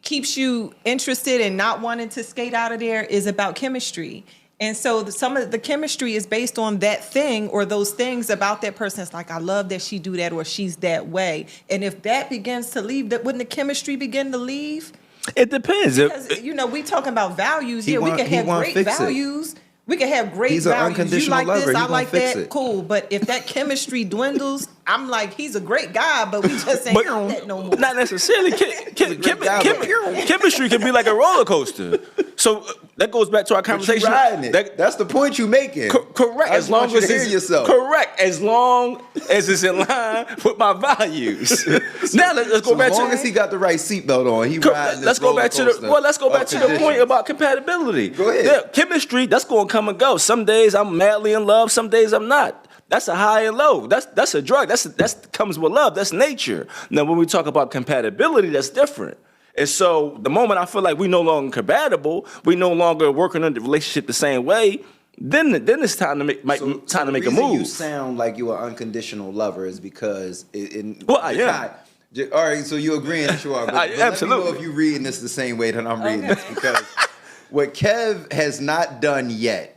keeps you interested and not wanting to skate out of there is about chemistry. And so some of the chemistry is based on that thing or those things about that person. It's like, I love that she do that or she's that way. And if that begins to leave, wouldn't the chemistry begin to leave? It depends. Because, we talking about values. We can have great values. We can have great He's an values. unconditional You like lover. this, He I gonna like fix that. it. Cool. But if that chemistry dwindles, I'm like, he's a great guy, but we just ain't on that no more. Not necessarily. Chemistry can be like a roller coaster. So that goes back to our conversation. Riding it. That's the point you're making. Correct. I just want you to hear yourself. Correct. As long as it's in line with my values. Now let's go back to. As long as he got the right seatbelt on, he riding this Let's go back to the conditions. point about compatibility. Go ahead. Yeah, chemistry, that's going to come and go. Some days I'm madly in love. Some days I'm not. That's a high and low. That's a drug. That comes with love. That's nature. Now, when we talk about compatibility, that's different. And so the moment I feel like we no longer compatible, we no longer working on the relationship the same way, then it's time to make a move. You sound like you're an unconditional lover is because I am. All right, so you agreeing that you are. But Absolutely. Let me know if you're reading this the same way that I'm reading this, because what Kev has not done yet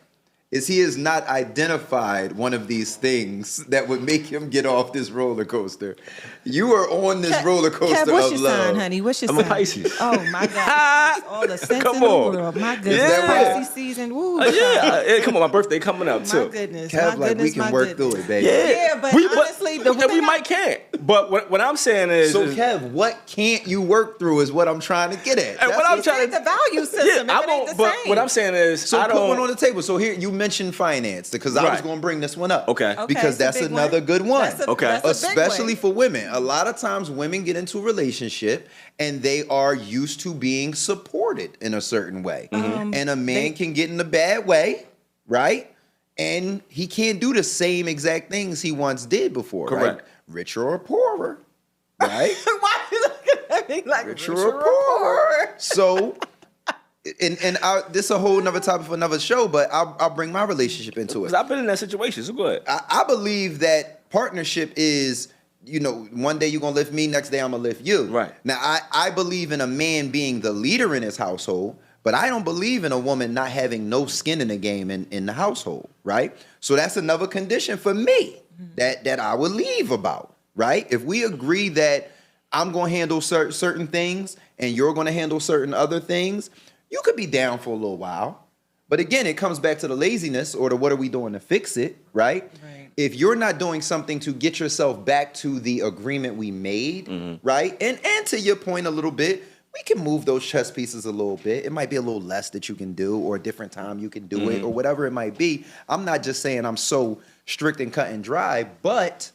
is he has not identified one of these things that would make him get off this roller coaster. You are on this roller coaster Kev, what's of your love. sign, honey? What's your I'm sign? a Pisces. Oh my God! All the sense Come in the on. world. My goodness, Yeah. Pisces season. Woo. Yeah, come on, my birthday coming up My too. goodness. Kev, my like goodness, we can my work goodness. through it, baby. Yeah, but honestly, the we thing might can't. But what I'm saying is, So Kev, what can't you work through is what I'm trying to get at. And what I'm trying the value system. I it ain't won't. the But same. what I'm saying is, So I put don't. one on the table. So here you mentioned finance, because I was Right. going to bring this one up. Okay. Because it's a that's big another one. good one. That's a big Especially one. for women. A lot of times women get into a relationship and they are used to being supported in a certain way. And a man can get in a bad way, right? And he can't do the same exact things he once did before. Correct. Right? Richer or poorer. Right? Why are you looking at me like Richer or poorer. So this is a whole nother topic for another show, but I'll bring my relationship into it. Because I've been in that situation. So go ahead. I believe that partnership is, one day you're going to lift me, next day I'm going to lift you. Right. Now, I believe in a man being the leader in his household, but I don't believe in a woman not having no skin in the game in the household, right? So that's another condition for me that I would leave about, right? If we agree that I'm going to handle certain things and you're going to handle certain other things, you could be down for a little while. But again, it comes back to the laziness or the what are we doing to fix it, right? If you're not doing something to get yourself back to the agreement we made, right? And to your point a little bit, we can move those chess pieces a little bit. It might be a little less that you can do or a different time you can do it or whatever it might be. I'm not just saying I'm so strict and cut and dry, but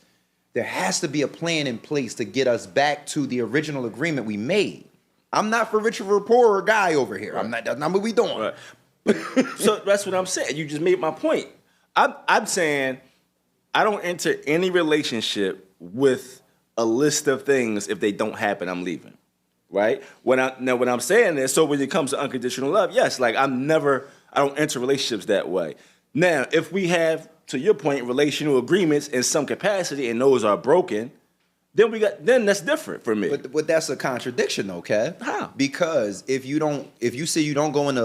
there has to be a plan in place to get us back to the original agreement we made. I'm not for richer or poorer guy over here. I'm not. That's not what we doing. Right. So that's what I'm saying. You just made my point. I'm saying I don't enter any relationship with a list of things. If they don't happen, I'm leaving. Right? What I'm saying is, so when it comes to unconditional love, yes, like I don't enter relationships that way. Now, if we have, to your point, relational agreements in some capacity and those are broken, then that's different for me. But that's a contradiction, though, Kev. How? Because if you say you don't go into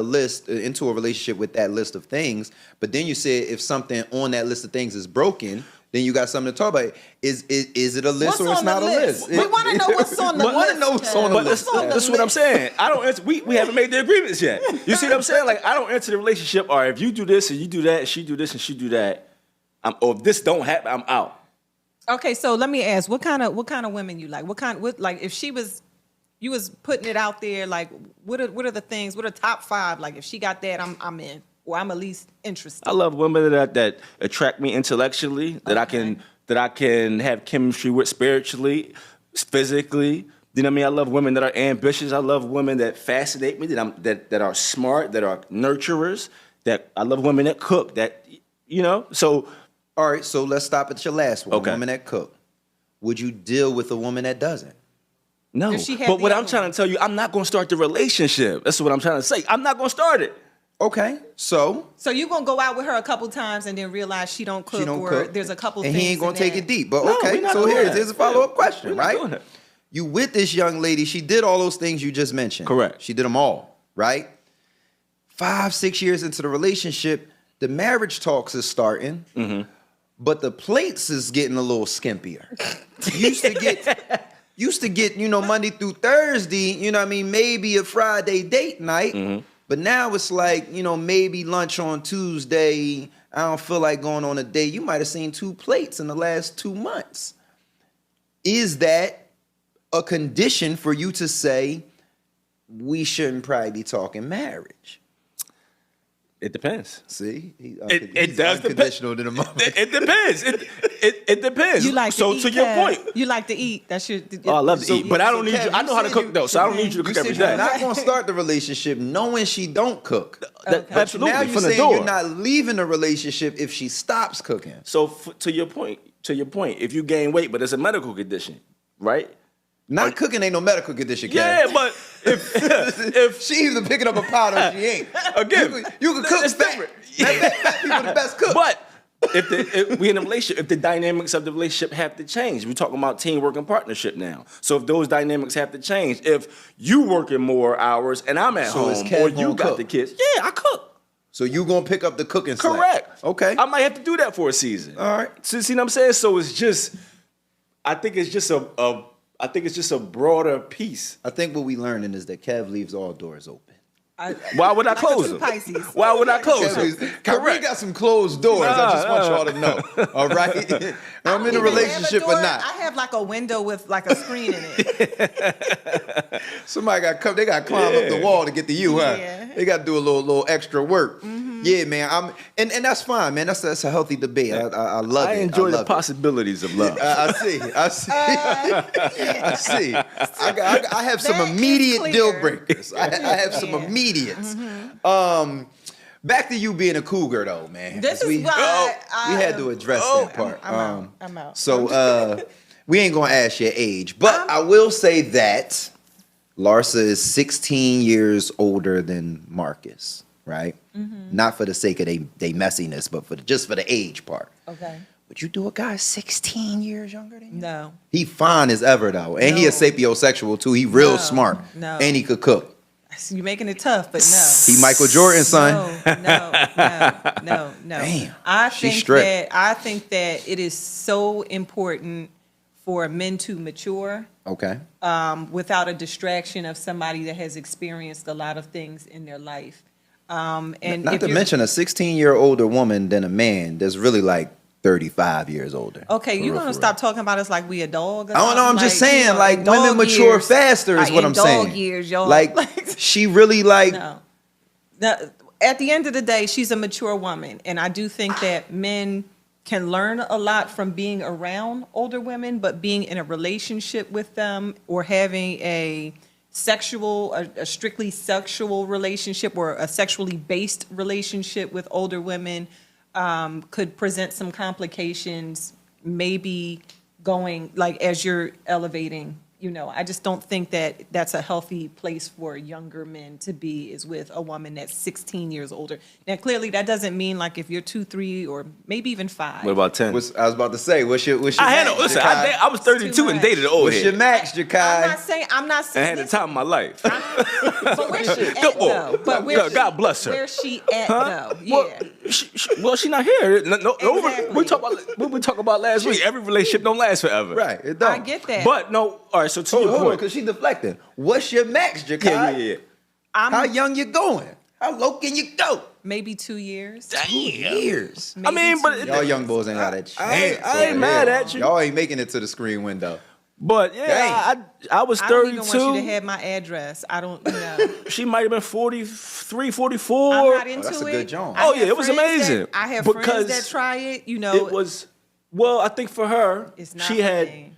a relationship with that list of things, but then you say if something on that list of things is broken, then you got something to talk about. Is it a list What's or it's on the not a list? We want to know what's on the We want to list. know what's on the But list. that's what I'm saying. I don't answer. We haven't made the agreements yet. You see what I'm saying? Like I don't enter the relationship. Or if you do this and you do that, and she do this and she do that, or if this don't happen, I'm out. Okay, so let me ask, what kind of women you like? Like if you was putting it out there, like what are the things? What are top 5? Like if she got that, I'm in, or I'm at least interested. I love women that attract me intellectually, that I can have chemistry with spiritually, physically. You know what I mean? I love women that are ambitious. I love women that fascinate me, that are smart, that are nurturers. That I love women that cook. That so. All right, so let's stop at your last one. Okay. Woman that cook. Would you deal with a woman that doesn't? No, If she had but the what other I'm trying to tell you, I'm not going to start the relationship. That's what I'm trying to say. I'm not going to start it. Okay, so So you gonna go out with her a couple times and then realize she don't cook, she don't or cook, there's a couple and things he ain't gonna in take that. it deep. But No, okay, we're not so doing that. here's a follow-up question, We're not right? doing that. You with this young lady, she did all those things you just mentioned. Correct. She did them all, right? 5-6 years into the relationship, the marriage talks is starting, but the plates is getting a little skimpier. used to get, Monday through Thursday, maybe a Friday date night. But now it's like, maybe lunch on Tuesday. I don't feel like going on a date. You might have seen 2 plates in the last 2 months. Is that a condition for you to say we shouldn't probably be talking marriage? It depends. See, It does unconditional to the moment. It depends. It depends. You like so to eat, to your Kev. point. You like to eat. That's your. Oh, I love to eat, but I don't need Kev, you. I know how to said cook though, so I don't need you to You cook said every you're day. not going to start the relationship knowing she don't cook. Absolutely, Now you're from the saying door. you're not leaving the relationship if she stops cooking. So to your point, if you gain weight, but it's a medical condition, right? Not cooking ain't no medical condition, Kev. Yeah, but if She either picking up a pot or she ain't. Again, you can cook it's fat. different. Fat people the best cook. But if we in a relationship, if the dynamics of the relationship have to change, we're talking about teamwork and partnership now. So if those dynamics have to change, if you working more hours and I'm at So is home, Kev or you gonna got cook? the kids, yeah, I cook. So you gonna pick up the cooking slack. Correct. Okay. I might have to do that for a season. All right. See what I'm saying? So it's just, I think it's just a broader piece. I think what we learning is that Kev leaves all doors open. Why would I Like a close true them? Pisces. Why would I close them? We got some closed doors. I just want y'all to know. All right. I'm in a relationship or not. I have like a window with like a screen in it. Somebody got come. They got to climb up the wall to get to you, huh? Yeah. They got to do a little extra work. Yeah, man. And that's fine, man. That's a healthy debate. I love it. I enjoy the love it. possibilities of love. I see. I see. I have some That is immediate clear. deal breakers. I have some immediates. Back to you being a cougar, though, man. This 'Cause is why we had to address that part. I'm out. So we ain't gonna ask your age, but I will say that Larsa is 16 years older than Marcus, right? Not for the sake of they messiness, but just for the age part. Okay. Would you do a guy 16 years younger than you? No. He fine as ever though, and he a No. sapiosexual too. He real No. smart, No. and he could cook. You're making it tough, but no. He Michael Jordan, son. No. Damn, I she's think strict. that it is so important for men to mature Okay. without a distraction of somebody that has experienced a lot of things in their life. And Not if to you're- mention a 16-year older woman than a man that's really like 35 years older. Okay, For you're real, gonna for stop talking about us like we a dog. Or I don't know. I'm something? just saying, in like women dog mature years, faster is like, what in I'm saying. Dog years, y'all. Like she really like. No. Now, at the end of the day, she's a mature woman, and I do think that men can learn a lot from being around older women, but being in a relationship with them or having a strictly sexual relationship or a sexually based relationship with older women could present some complications, maybe going like as you're elevating. I just don't think that that's a healthy place for younger men to be, is with a woman that's 16 years older. Now, clearly, that doesn't mean like if you're 2, 3, or maybe even 5. What about 10? I was about to say, what's your I had max, no, listen, Jakai? I was 32 and much. dated an old What's your head. max, I'm Jakai? not saying. I had the time of my life. But where's she at Come on. though? But where's God she, bless her. Where's she at though? Yeah. Well, she not here. No, Exactly. we talked about what we talked about last week. Every relationship don't last forever. Right. It don't. I get that. But no, all right. So to your Hold on, point, because she deflecting. What's your max, Jakai? yeah. How young you going? How low can you go? maybe 2 years. 2 years. I mean, but Y'all young boys ain't got that chance. I ain't mad at you. Y'all ain't making it to the screen window. But yeah, I was I don't even 32. want you to have my address. I don't know. She might have been 43, 44. I'm not into that's a it. good joint. Oh, I yeah, have it was friends amazing. that- I have Because friends that try it. You know, It was, well, I think for her, It's not she for had me.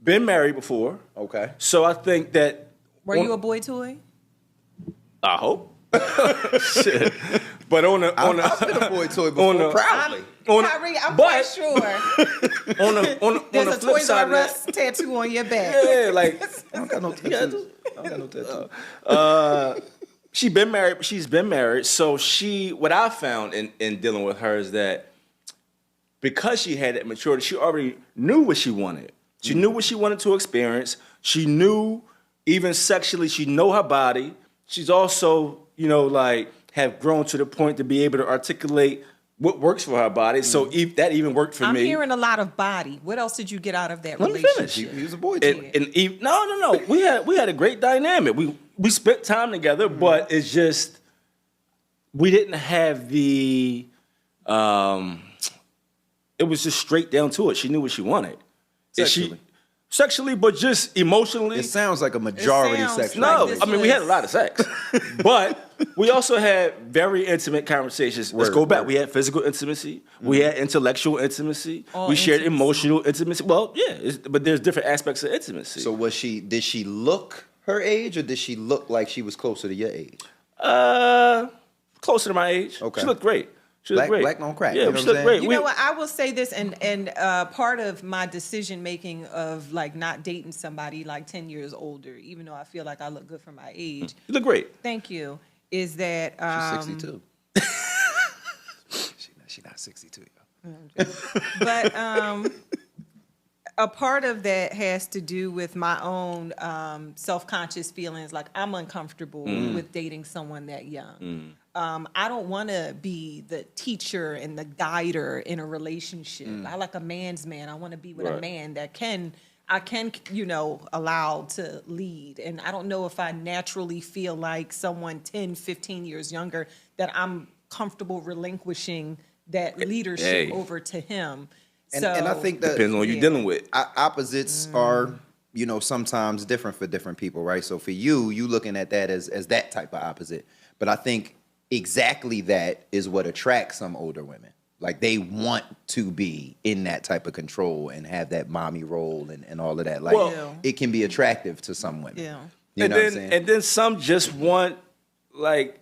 been married before. Okay. So I think that. Were you a boy toy? I hope. Shit. But on the I've been a boy toy before, proudly. Kyrie, I'm quite sure. on the There's a flip Toys side R of that, Us tattoo on your back. yeah, like I don't got no tattoos. I don't got no tattoos. she's been married. So what I found in dealing with her is that because she had that maturity, she already knew what she wanted. She knew what she wanted to experience. She knew, even sexually, she know her body. She's also, like, have grown to the point to be able to articulate what works for her body. So that even worked for I'm me. hearing a lot of body. What else did you get out of that Let me relationship? finish. He was a boy toy. No. We had a great dynamic. We spent time together, but it's just we didn't have the. It was just straight down to it. She knew what she wanted. Sexually. Sexually, but just emotionally. It sounds like a majority sounds sexual. No, this I mean we had a was- lot of sex, but we also had very intimate conversations. Let's Word, go back. word. We had physical intimacy. We had intellectual intimacy. All we shared intimacy. emotional intimacy. Well, yeah, but there's different aspects of intimacy. So did she look her age, or did she look like she was closer to your age? Closer to my age. Okay. She looked great. She looked great. Black don't crack, Yeah, you know she what I'm looked great. saying? You know what? I will say this, and part of my decision making of like not dating somebody like 10 years older, even though I feel like I look good for my age. You look great. Thank you. Is that She's 62. She's not 62, yo. but a part of that has to do with my own self-conscious feelings. Like I'm uncomfortable with dating someone that young. I don't want to be the teacher and the guider in a relationship. I like a man's man. I want to be with a Right. man that I can, allow to lead. And I don't know if I naturally feel like someone 10, 15 years younger that I'm comfortable relinquishing that leadership Hey. over to him. And I think that Depends on who you're dealing with. opposites are, sometimes different for different people, right? So for you looking at that as that type of opposite. But I think exactly that is what attracts some older women. Like they want to be in that type of control and have that mommy role and all of that. Like Well- it can be attractive to some women. Yeah. You know what I'm saying? And then some just want, like,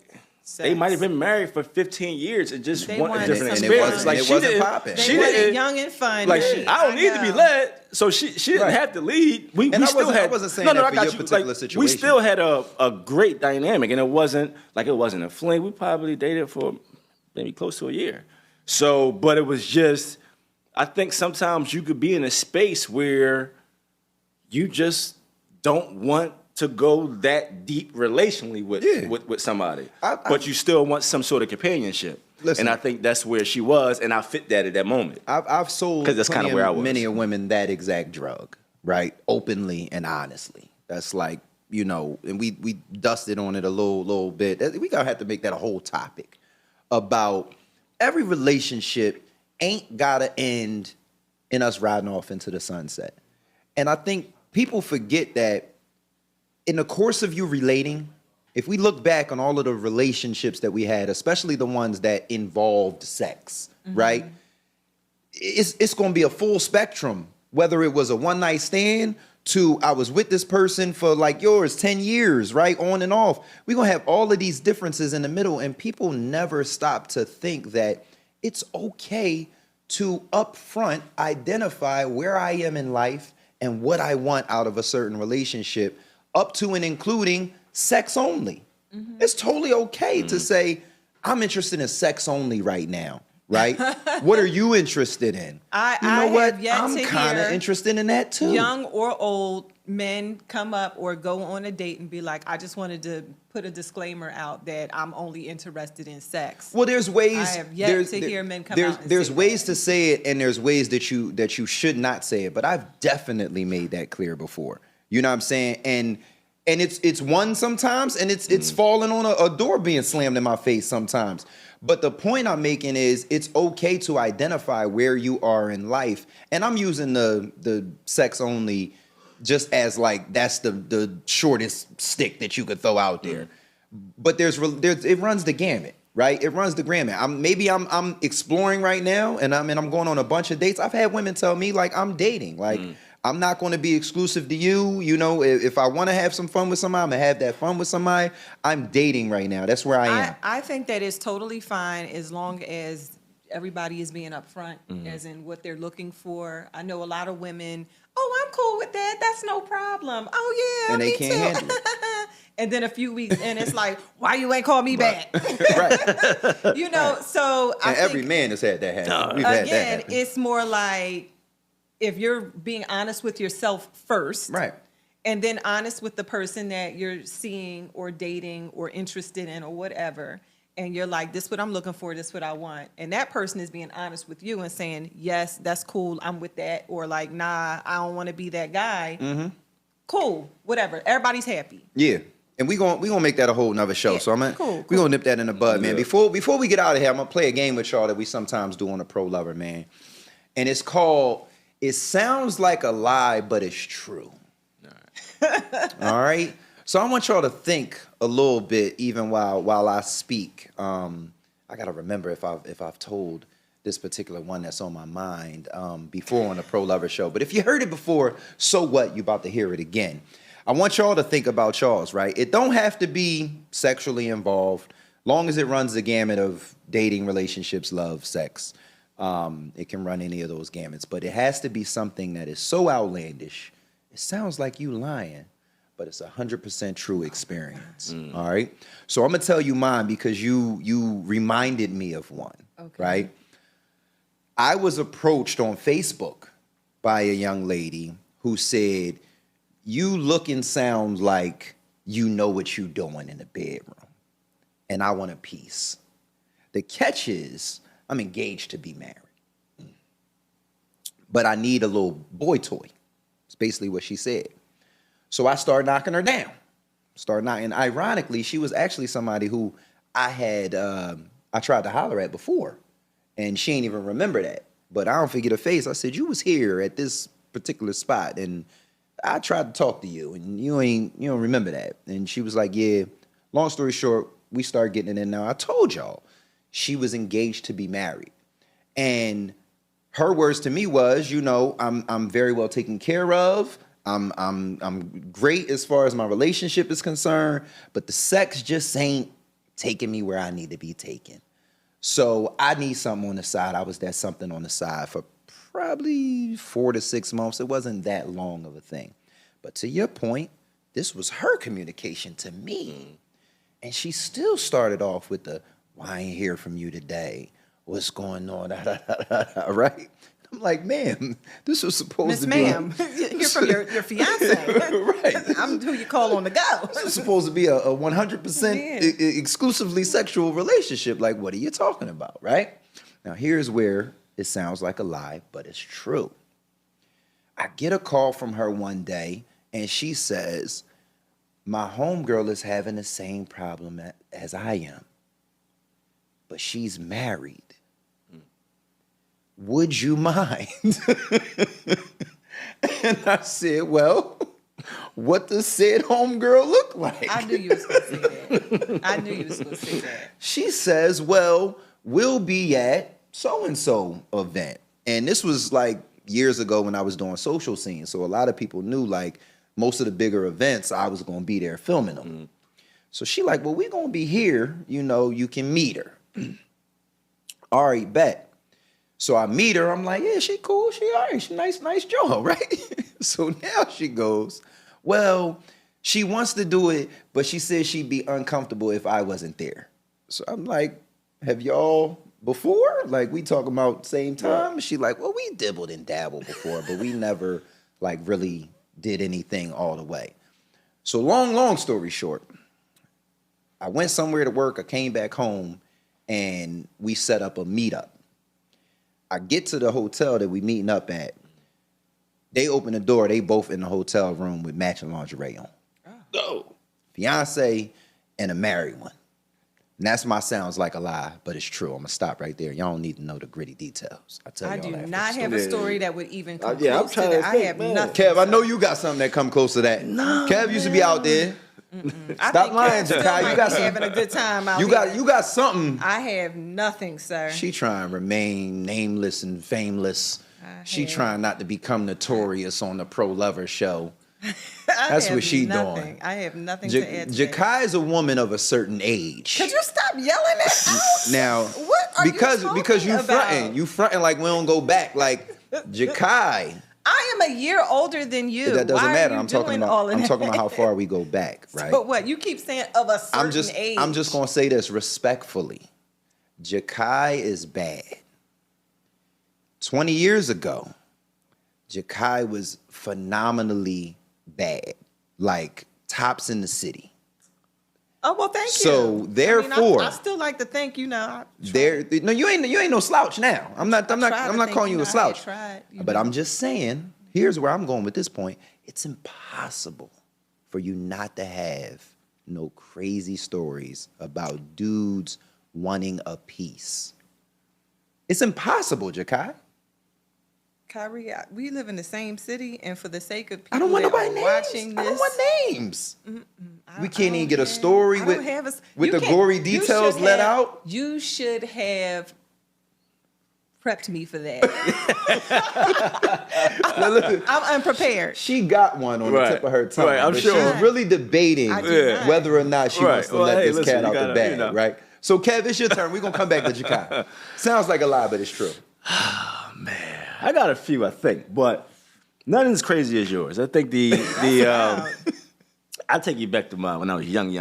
they Sex. might have been married for 15 years and just They want a wanted different some experience. fun. Like it she wasn't didn't- popping. They She wanted didn't. young and fun. Like I don't need to be know. led, so she didn't Right. have to lead. We And I still wasn't- I had. wasn't saying no, that I for got your you. particular We situation. still had a great dynamic, and it wasn't a fling. We probably dated for maybe close to a year. So, but it was just. I think sometimes you could be in a space where you just don't want to go that deep relationally with somebody, but you still want some sort of companionship. Listen. And I think that's where she was, and I fit that at that moment. I've sold 'Cause that's plenty kinda where I of was. many of women that exact drug, right? Openly and honestly. That's like, and we dusted on it a little bit. We gotta have to make that a whole topic about every relationship ain't gotta end in us riding off into the sunset. And I think people forget that in the course of you relating, if we look back on all of the relationships that we had, especially the ones that involved sex, right? It's going to be a full spectrum, whether it was a one night stand to I was with this person for like yours 10 years, right? On and off. We're going to have all of these differences in the middle, and people never stop to think that it's okay to upfront identify where I am in life and what I want out of a certain relationship, up to and including sex only. It's totally okay to say, I'm interested in sex only right now, right? What are you interested in? I you know what? have yet I'm to kind of hear interested in that too. Young or old men come up or go on a date and be like, I just wanted to put a disclaimer out that I'm only interested in sex. Well, there's ways. I have yet to hear men come out and There's say ways that. to say it, and there's ways that you should not say it. But I've definitely made that clear before. You know what I'm saying? And it's one sometimes, and it's falling on a door being slammed in my face sometimes. But the point I'm making is it's okay to identify where you are in life, and I'm using the sex only just as like that's the shortest stick that you could throw out there. But there's it runs the gamut, right? It runs the gamut. I'm exploring right now, and I'm going on a bunch of dates. I've had women tell me like I'm dating, like I'm not going to be exclusive to you. You know, if I want to have some fun with somebody, I'm gonna have that fun with somebody. I'm dating right now. That's where I am. I think that is totally fine as long as everybody is being upfront, as in what they're looking for. I know a lot of women, oh, I'm cool with that. That's no problem. Oh, yeah, And they me can't too. handle it. And then a few weeks, and it's like, why you ain't call me back? Right. You know, so I And every think, man has had that happen. We've had that again, happen. it's more like if you're being honest with yourself first. Right. And then honest with the person that you're seeing or dating or interested in or whatever. And you're like, this is what I'm looking for, this is what I want. And that person is being honest with you and saying, yes, that's cool, I'm with that. Or like, nah, I don't want to be that guy. Cool, whatever. Everybody's happy. Yeah. And we gonna make that a whole nother show. Yeah, So we cool. gonna nip that in the bud, man. Before we get out of here, I'm gonna play a game with y'all that we sometimes do on the Pro Lover, man. And it's called It Sounds Like a Lie, but It's True. All right. So I want y'all to think a little bit, even while I speak. I gotta remember if I've told this particular one that's on my mind before on the Pro Lover show. But if you heard it before, so what? You about to hear it again. I want y'all to think about y'all's, right? It don't have to be sexually involved, long as it runs the gamut of dating, relationships, love, sex. It can run any of those gamuts, but it has to be something that is so outlandish. It sounds like you lying, but it's 100% true experience. All right. So I'm gonna tell you mine because you reminded me of one. Okay. Right. I was approached on Facebook by a young lady who said, "You look and sound like you know what you're doing in the bedroom, and I want a piece." The catch is, I'm engaged to be married, but I need a little boy toy. It's basically what she said. So I started knocking her down. And ironically, she was actually somebody who I tried to holler at before, and she ain't even remember that. But I don't forget her face. I said, "You was here at this particular spot, and I tried to talk to you, and you don't remember that." And she was like, "Yeah." Long story short, we started getting it in. Now I told y'all she was engaged to be married, and her words to me was, I'm very well taken care of. I'm great as far as my relationship is concerned, but the sex just ain't taking me where I need to be taken. So I need something on the side. I was that something on the side for probably 4 to 6 months. It wasn't that long of a thing. But to your point, this was her communication to me. And she still started off with "Why I ain't hear from you today? What's going on?" Right? I'm like, "Ma'am, this was supposed Miss to be..." Ma'am, you're from your fiance. Right. I'm who you call on the go. This is supposed to be a 100% Yeah. exclusively sexual relationship. Like, what are you talking about, right? Now, here's where it sounds like a lie, but it's true. I get a call from her one day, and she says, "My homegirl is having the same problem as I am, but she's married. Would you mind?" And I said, "Well, what does said homegirl look like?" I knew you was going to say that. I knew you was going to say that. She says, "Well, we'll be at so-and-so event." And this was like years ago when I was doing social scenes. So a lot of people knew like most of the bigger events, I was going to be there filming them. So she like, "Well, we're going to be here. You can meet her." All right, bet. So I meet her. I'm like, "Yeah, she cool. She all right. She nice Joe, right?" So now she goes, "Well, she wants to do it, but she says she'd be uncomfortable if I wasn't there." So I'm like, "Have y'all before? Like, we talking about same time?" She like, "Well, we dibbled and dabbled before, but we never like really did anything all the way. So long story short, I went somewhere to work. I came back home and we set up a meetup. I get to the hotel that we meeting up at. They open the door. They both in the hotel room with matching lingerie on. Oh. Fiance and a married one. And that's my sounds like a lie, but it's true. I'm going to stop right there. Y'all don't need to know the gritty details. I tell I y'all do that not have a story that would even come yeah, I'm close to trying to that. I think, have man. nothing. Kev, I know you got something that come close to that. No, Kev used to be out there. I Stop think lying, Kev still Jakai. might You got be some- having a good time out You here. got something. I have nothing, sir. She trying to remain nameless and fameless. She trying not to become notorious on the Pro Lover show. That's what she doing. I have nothing to add to that. Jakai is a woman of a certain age. Could you stop yelling that out? Now, What are because you because you talking fronting, about? you fronting like we don't go back. Like Jakai, I am a year older than you. that doesn't Why matter. Are you I'm talking doing about all of I'm that? talking about how far we go back, right? But what you keep saying of a certain age? I'm just gonna say this respectfully. Jakai is bad. 20 years ago, Jakai was phenomenally bad, like tops in the city. Oh well, thank you. So, therefore- I still like to think. No, you ain't no slouch now. I'm not calling you a slouch. Tried, But I'm just saying, here's where I'm going with this point. It's impossible for you not to have no crazy stories about dudes wanting a piece. It's impossible, Jakai. Kyrie, we live in the same city, and for the sake of people I don't want that nobody are names. watching I this, don't want names. We can't even get a have- story I with don't have a- with you the can't- gory you details should let have- out. You should have prepped me for that. I'm unprepared. She got one on the Right. tip of her tongue. Right, I'm but sure. She's really debating I do not. whether or not she Right. wants to Well, let hey, this listen, cat you out the gotta, bag, you know. right? So, Kev, it's your turn. We're going to come back to Jakai. Sounds like a lie, but it's true. I got a few, I think, but none as crazy as yours. I think I'll take you back to when I was young.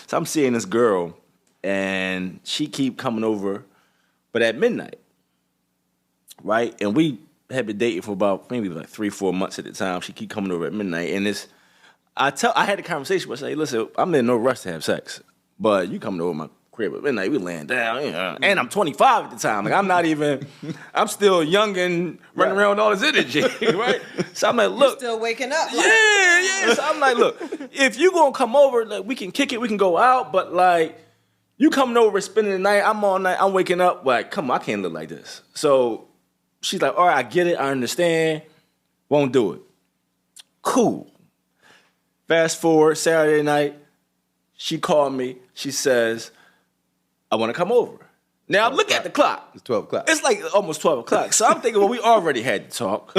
So I'm seeing this girl, and she keep coming over, but at midnight, right? And we had been dating for about maybe like 3-4 months at the time. She keep coming over at midnight, and I had a conversation with her, say, listen, I'm in no rush to have sex, but you coming over my crib at midnight, we laying down, and I'm 25 at the time. Like I'm still young and running around with all this energy, right? So I'm like, look, Still waking up. Like, yeah. So I'm like, look, if you gonna come over, like we can kick it, we can go out, but like you coming over, spending the night, I'm all night, I'm waking up, like, come on, I can't live like this. So she's like, all right, I get it, I understand, won't do it. Cool. Fast forward, Saturday night, she called me, she says, I want to come over. Now, look at the clock. It's 12 o'clock. It's like almost 12 o'clock. So I'm thinking, well, we already had to talk.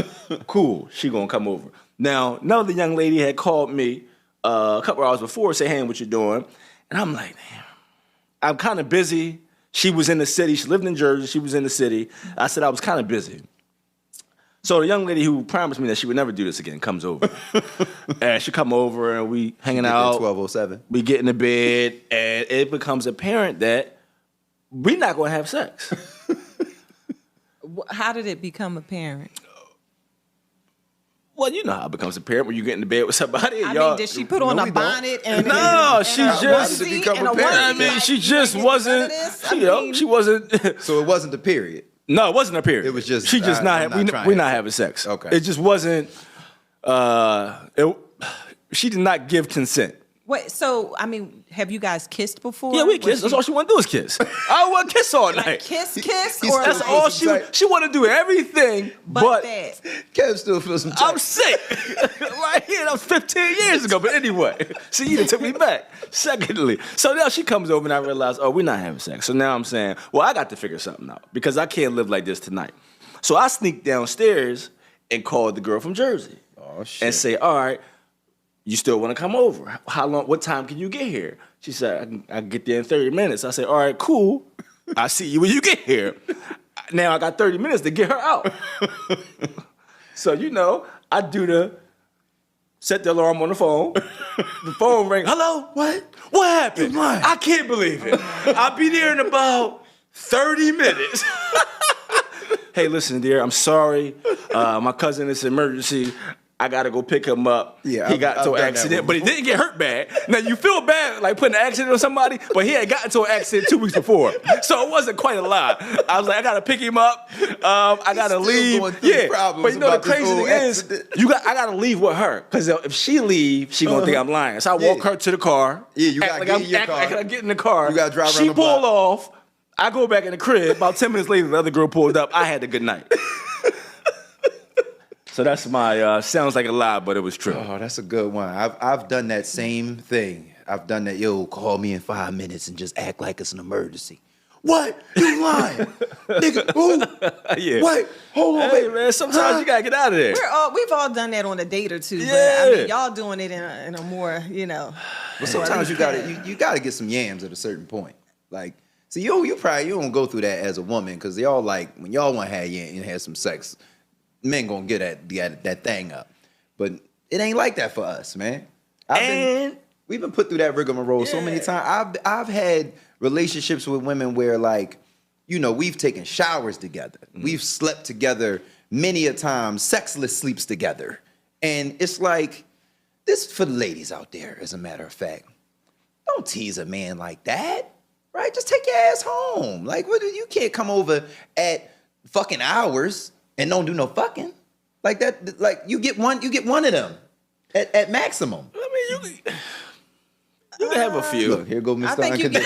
Cool, she gonna come over. Now, another young lady had called me a couple hours before, say, hey, what you doing? And I'm like, damn, I'm kind of busy. She was in the city. She lived in Jersey. She was in the city. I said I was kind of busy. So the young lady who promised me that she would never do this again comes over. And she come over and we hanging out. 12:07. We get in the bed and it becomes apparent that we're not going to have sex. how did it become apparent? Well, you know how it becomes apparent when you get in the bed with somebody. And I y'all, mean, did she put on No, a we don't. bonnet and No, and she a just- onesie become and a apparent. I onesie, mean, like, she you just ain't wasn't, getting none of this? you know, she wasn't. So it wasn't the period. No, it wasn't a period. It was just, she just I'm not we're trying not to- having sex. Okay. It just wasn't. She did not give consent. Wait, so I mean, have you guys kissed before? Yeah, we Was kissed. That's all she want to do is kiss. I want to kiss all night. Kiss, or That's like, all she want to do. Everything but that. Kev still feels some I'm type. sick. Right here, that was 15 years ago. But anyway, see, you done took me back. Secondly, so now she comes over and I realize, oh, we're not having sex. So now I'm saying, well, I got to figure something out because I can't live like this tonight. So I sneak downstairs and call the girl from Jersey. Oh, shit. And say, all right, you still want to come over? How long? What time can you get here? She said, I can get there in 30 minutes. I said, all right, cool. I'll see you when you get here. Now I got 30 minutes to get her out. So, you know, I set the alarm on the phone. The phone rang. Hello? What happened? I can't believe it. I'll be there in about 30 minutes. Hey, listen, dear, I'm sorry. My cousin, it's an emergency. I gotta go pick him up. Yeah, he got I've into an done that accident, one but he didn't get hurt bad. Now you feel bad like putting an accident on somebody, but he had gotten into an accident 2 weeks before, so it wasn't quite a lot. I was like, I gotta pick him up. I gotta still leave. going through problems but you know the about this crazy whole thing is, accident. I gotta leave with her because if she leaves, she gonna think I'm lying. So I walk her to the car. Yeah, you act gotta like get I'm in your act car. like I get in the car. You gotta drive around She the pull block. off. I go back in the crib. About 10 minutes later, the other girl pulled up. I had a good night. So that's my sounds like a lie, but it was true. Oh, that's a good one. I've done that same thing. I've done that. Yo, call me in 5 minutes and just act like it's an emergency. What? You lying, nigga? Who? Yeah. What? Hold on, Hey baby. man, sometimes you gotta get out of there. We've all done that on a date or two. But Yeah. I mean, y'all doing it in a more, But sometimes you gotta get some yams at a certain point. Like, see, you don't go through that as a woman because y'all like when y'all want to have yams and have some sex, men gonna get that thing up. But it ain't like that for us, man. We've been put through that rigmarole so many times. I've had relationships with women where like, we've taken showers together. We've slept together many a time, sexless sleeps together. And it's like, this for the ladies out there, as a matter of fact. Don't tease a man like that, right? Just take your ass home. Like, you can't come over at fucking hours and don't do no fucking. Like that, like you get one of them at maximum. I mean, you can have a few. Look, here go Mr. I think you get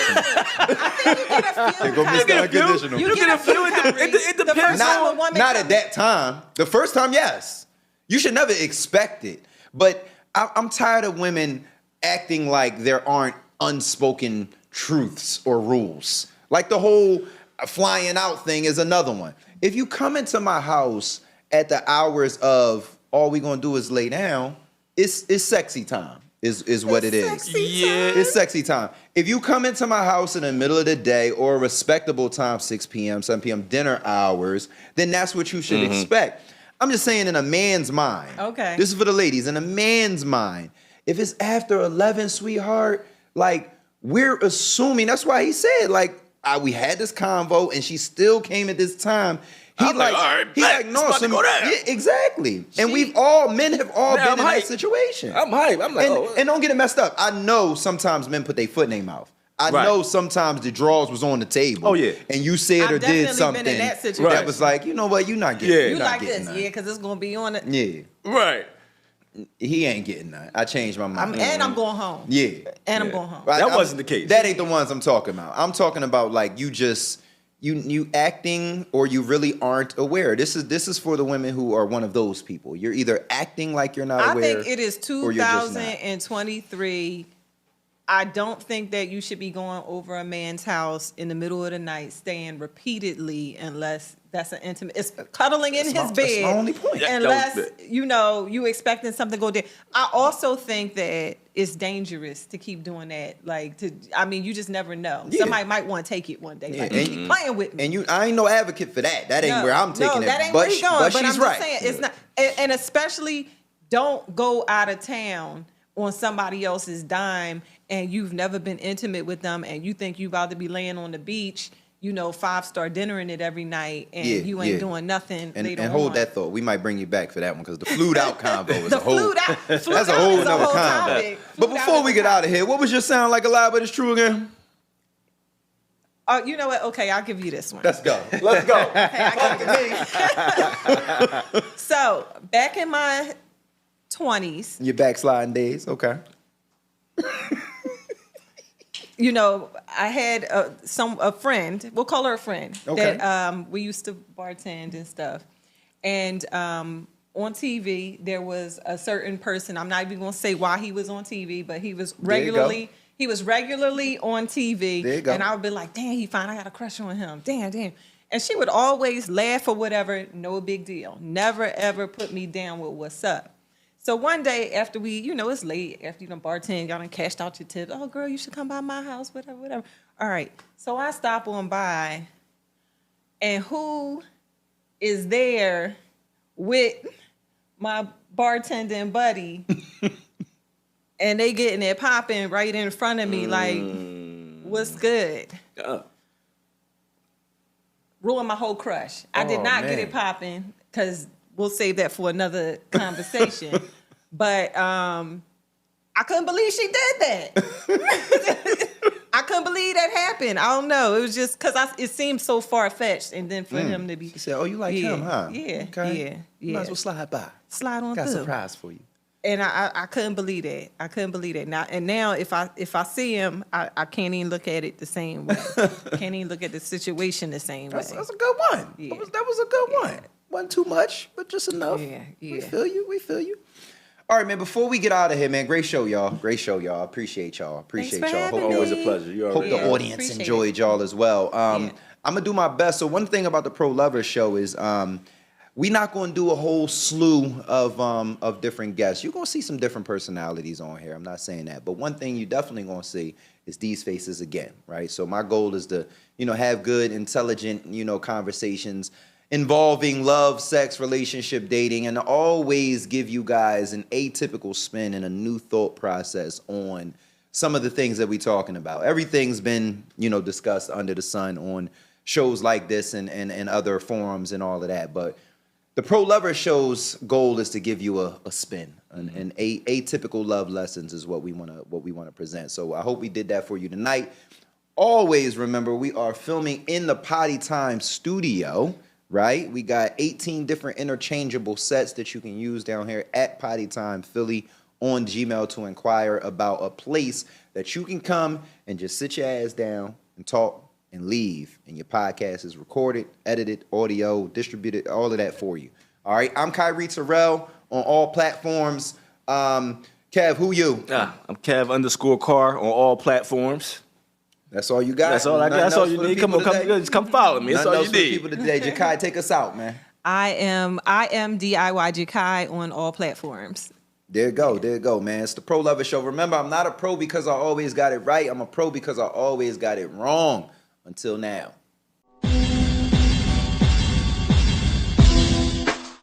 Unconditional. Here go You Mr. Unconditional. get a few. It The depends first time a woman Not comes- at that time. The first time, yes. You should never expect it. But I'm tired of women acting like there aren't unspoken truths or rules. Like the whole flying out thing is another one. If you come into my house at the hours of all we gonna do is lay down, it's sexy time. Is what it is. Yeah. It's sexy time. If you come into my house in the middle of the day or a respectable time, 6 p.m., 7 p.m., dinner hours, then that's what you should expect. I'm just saying in a man's mind. Okay. This is for the ladies. In a man's mind, if it's after 11, sweetheart, like we're assuming, that's why he said, like, we had this convo and she still came at this time. I'm like, all right, bet. It's about to go down. Yeah, exactly. And men have all Now been I'm in hyped. that situation. I'm hyped. I'm like, And don't get it messed up. I know sometimes men put their foot in their mouth. I Right. know sometimes the drawers was on the table. Oh, yeah. And you said I've or definitely did been something in that situation. that was like, you know what, you're not getting. Yeah. you're You not like getting this, none. because it's gonna be on it. Yeah. right. He ain't getting none. I changed my mind. And I'm going home. Yeah. And I'm going home. Right, That wasn't the case. That ain't the ones I'm talking about. I'm talking about like you just you acting or you really aren't aware. This is for the women who are one of those people. You're either acting like you're not I aware. think it is or you're just not. 2023. I don't think that you should be going over a man's house in the middle of the night, staying repeatedly, unless that's an intimate. It's cuddling in his That's bed. my only point. Yeah, Unless that was you expecting something to go down. I also think that it's dangerous to keep doing that. You just never know. Yeah. Somebody might want to take it one day. Yeah, Like, and- keep playing with me. And I ain't no advocate for that. That ain't where I'm taking no, it. that ain't but where he's going. but But she's I'm right. just saying, it's not, and especially don't go out of town on somebody else's dime and you've never been intimate with them and you think you about to be laying on the beach, 5-star dinnering it every night and Yeah, you ain't yeah. doing nothing And later hold on. that thought. We might bring you back for that one because the flued out convo is The a whole. flued out- That's flued a out whole is a nother whole convo. topic. But Flued out before is we a get out of here, what was your sound like a lie but it's true again? You know what? Okay, I'll give you this one. Let's go. Let's go. So back in my 20s, Your backsliding days. Okay. I had a friend. We'll call her a friend. Okay. That we used to bartend and stuff. And on TV, there was a certain person. I'm not even going to say why he was on TV, but he was There you go. regularly on TV. There you go. And I would be like, "Damn, he fine. I got a crush on him. Damn." And she would always laugh or whatever. No big deal. Never ever put me down with what's up. So one day after we, it's late, after you done bartend, y'all done cashed out your tips. Oh, girl, you should come by my house, whatever. All right. So I stop on by, and who is there with my bartending buddy? And they getting it popping right in front of me like, what's good? Ruined my whole crush. I did Oh, not get man. it popping because we'll save that for another conversation. But I couldn't believe she did that. I couldn't believe that happened. I don't know. It was just because it seemed so far fetched, and then for him to be, She said, "Oh, you like him, huh? Yeah, Okay. yeah. Might as well slide by. Slide on Got a through. surprise for you." And I couldn't believe that. I couldn't believe that. Now if I see him, I can't even look at it the same way. Can't even look at the situation the same way. That's a good one. Yeah. That was a good one. Wasn't too much, but just enough. Yeah, We yeah. feel you. We feel you. All right, man. Before we get out of here, man, great show, y'all. Great show, y'all. Appreciate y'all. Appreciate Thanks for y'all. having Hope me. Always a pleasure. You Hope already the know. audience Appreciate enjoyed y'all as well. Yeah. I'm gonna do my best. So one thing about the Pro Lover Show is we're not gonna do a whole slew of different guests. You're gonna see some different personalities on here. I'm not saying that, but one thing you definitely gonna see is these faces again, right? So my goal is to have good, intelligent conversations involving love, sex, relationship, dating, and always give you guys an atypical spin and a new thought process on some of the things that we're talking about. Everything's been, discussed under the sun on shows like this and other forums and all of that. But the Pro Lover Show's goal is to give you a spin, an atypical love lessons is what we want to present. So I hope we did that for you tonight. Always remember, we are filming in the Potty Time studio. Right? We got 18 different interchangeable sets that you can use down here at Potty Time Philly on Gmail to inquire about a place that you can come and just sit your ass down and talk and leave. And your podcast is recorded, edited, audio, distributed, all of that for you. All right. I'm Kyrie Terrell on all platforms. Kev, who you? I'm Kev_Carr on all platforms. That's all you got? That's all I got. Nothing That's all else you for the need. people Come, today? just come follow me. That's Nothing all else you for the need. people today. Jakai, take us out, man. I am DIY Jakai on all platforms. There you go, man. It's the Pro Lover Show. Remember, I'm not a pro because I always got it right. I'm a pro because I always got it wrong. Until now.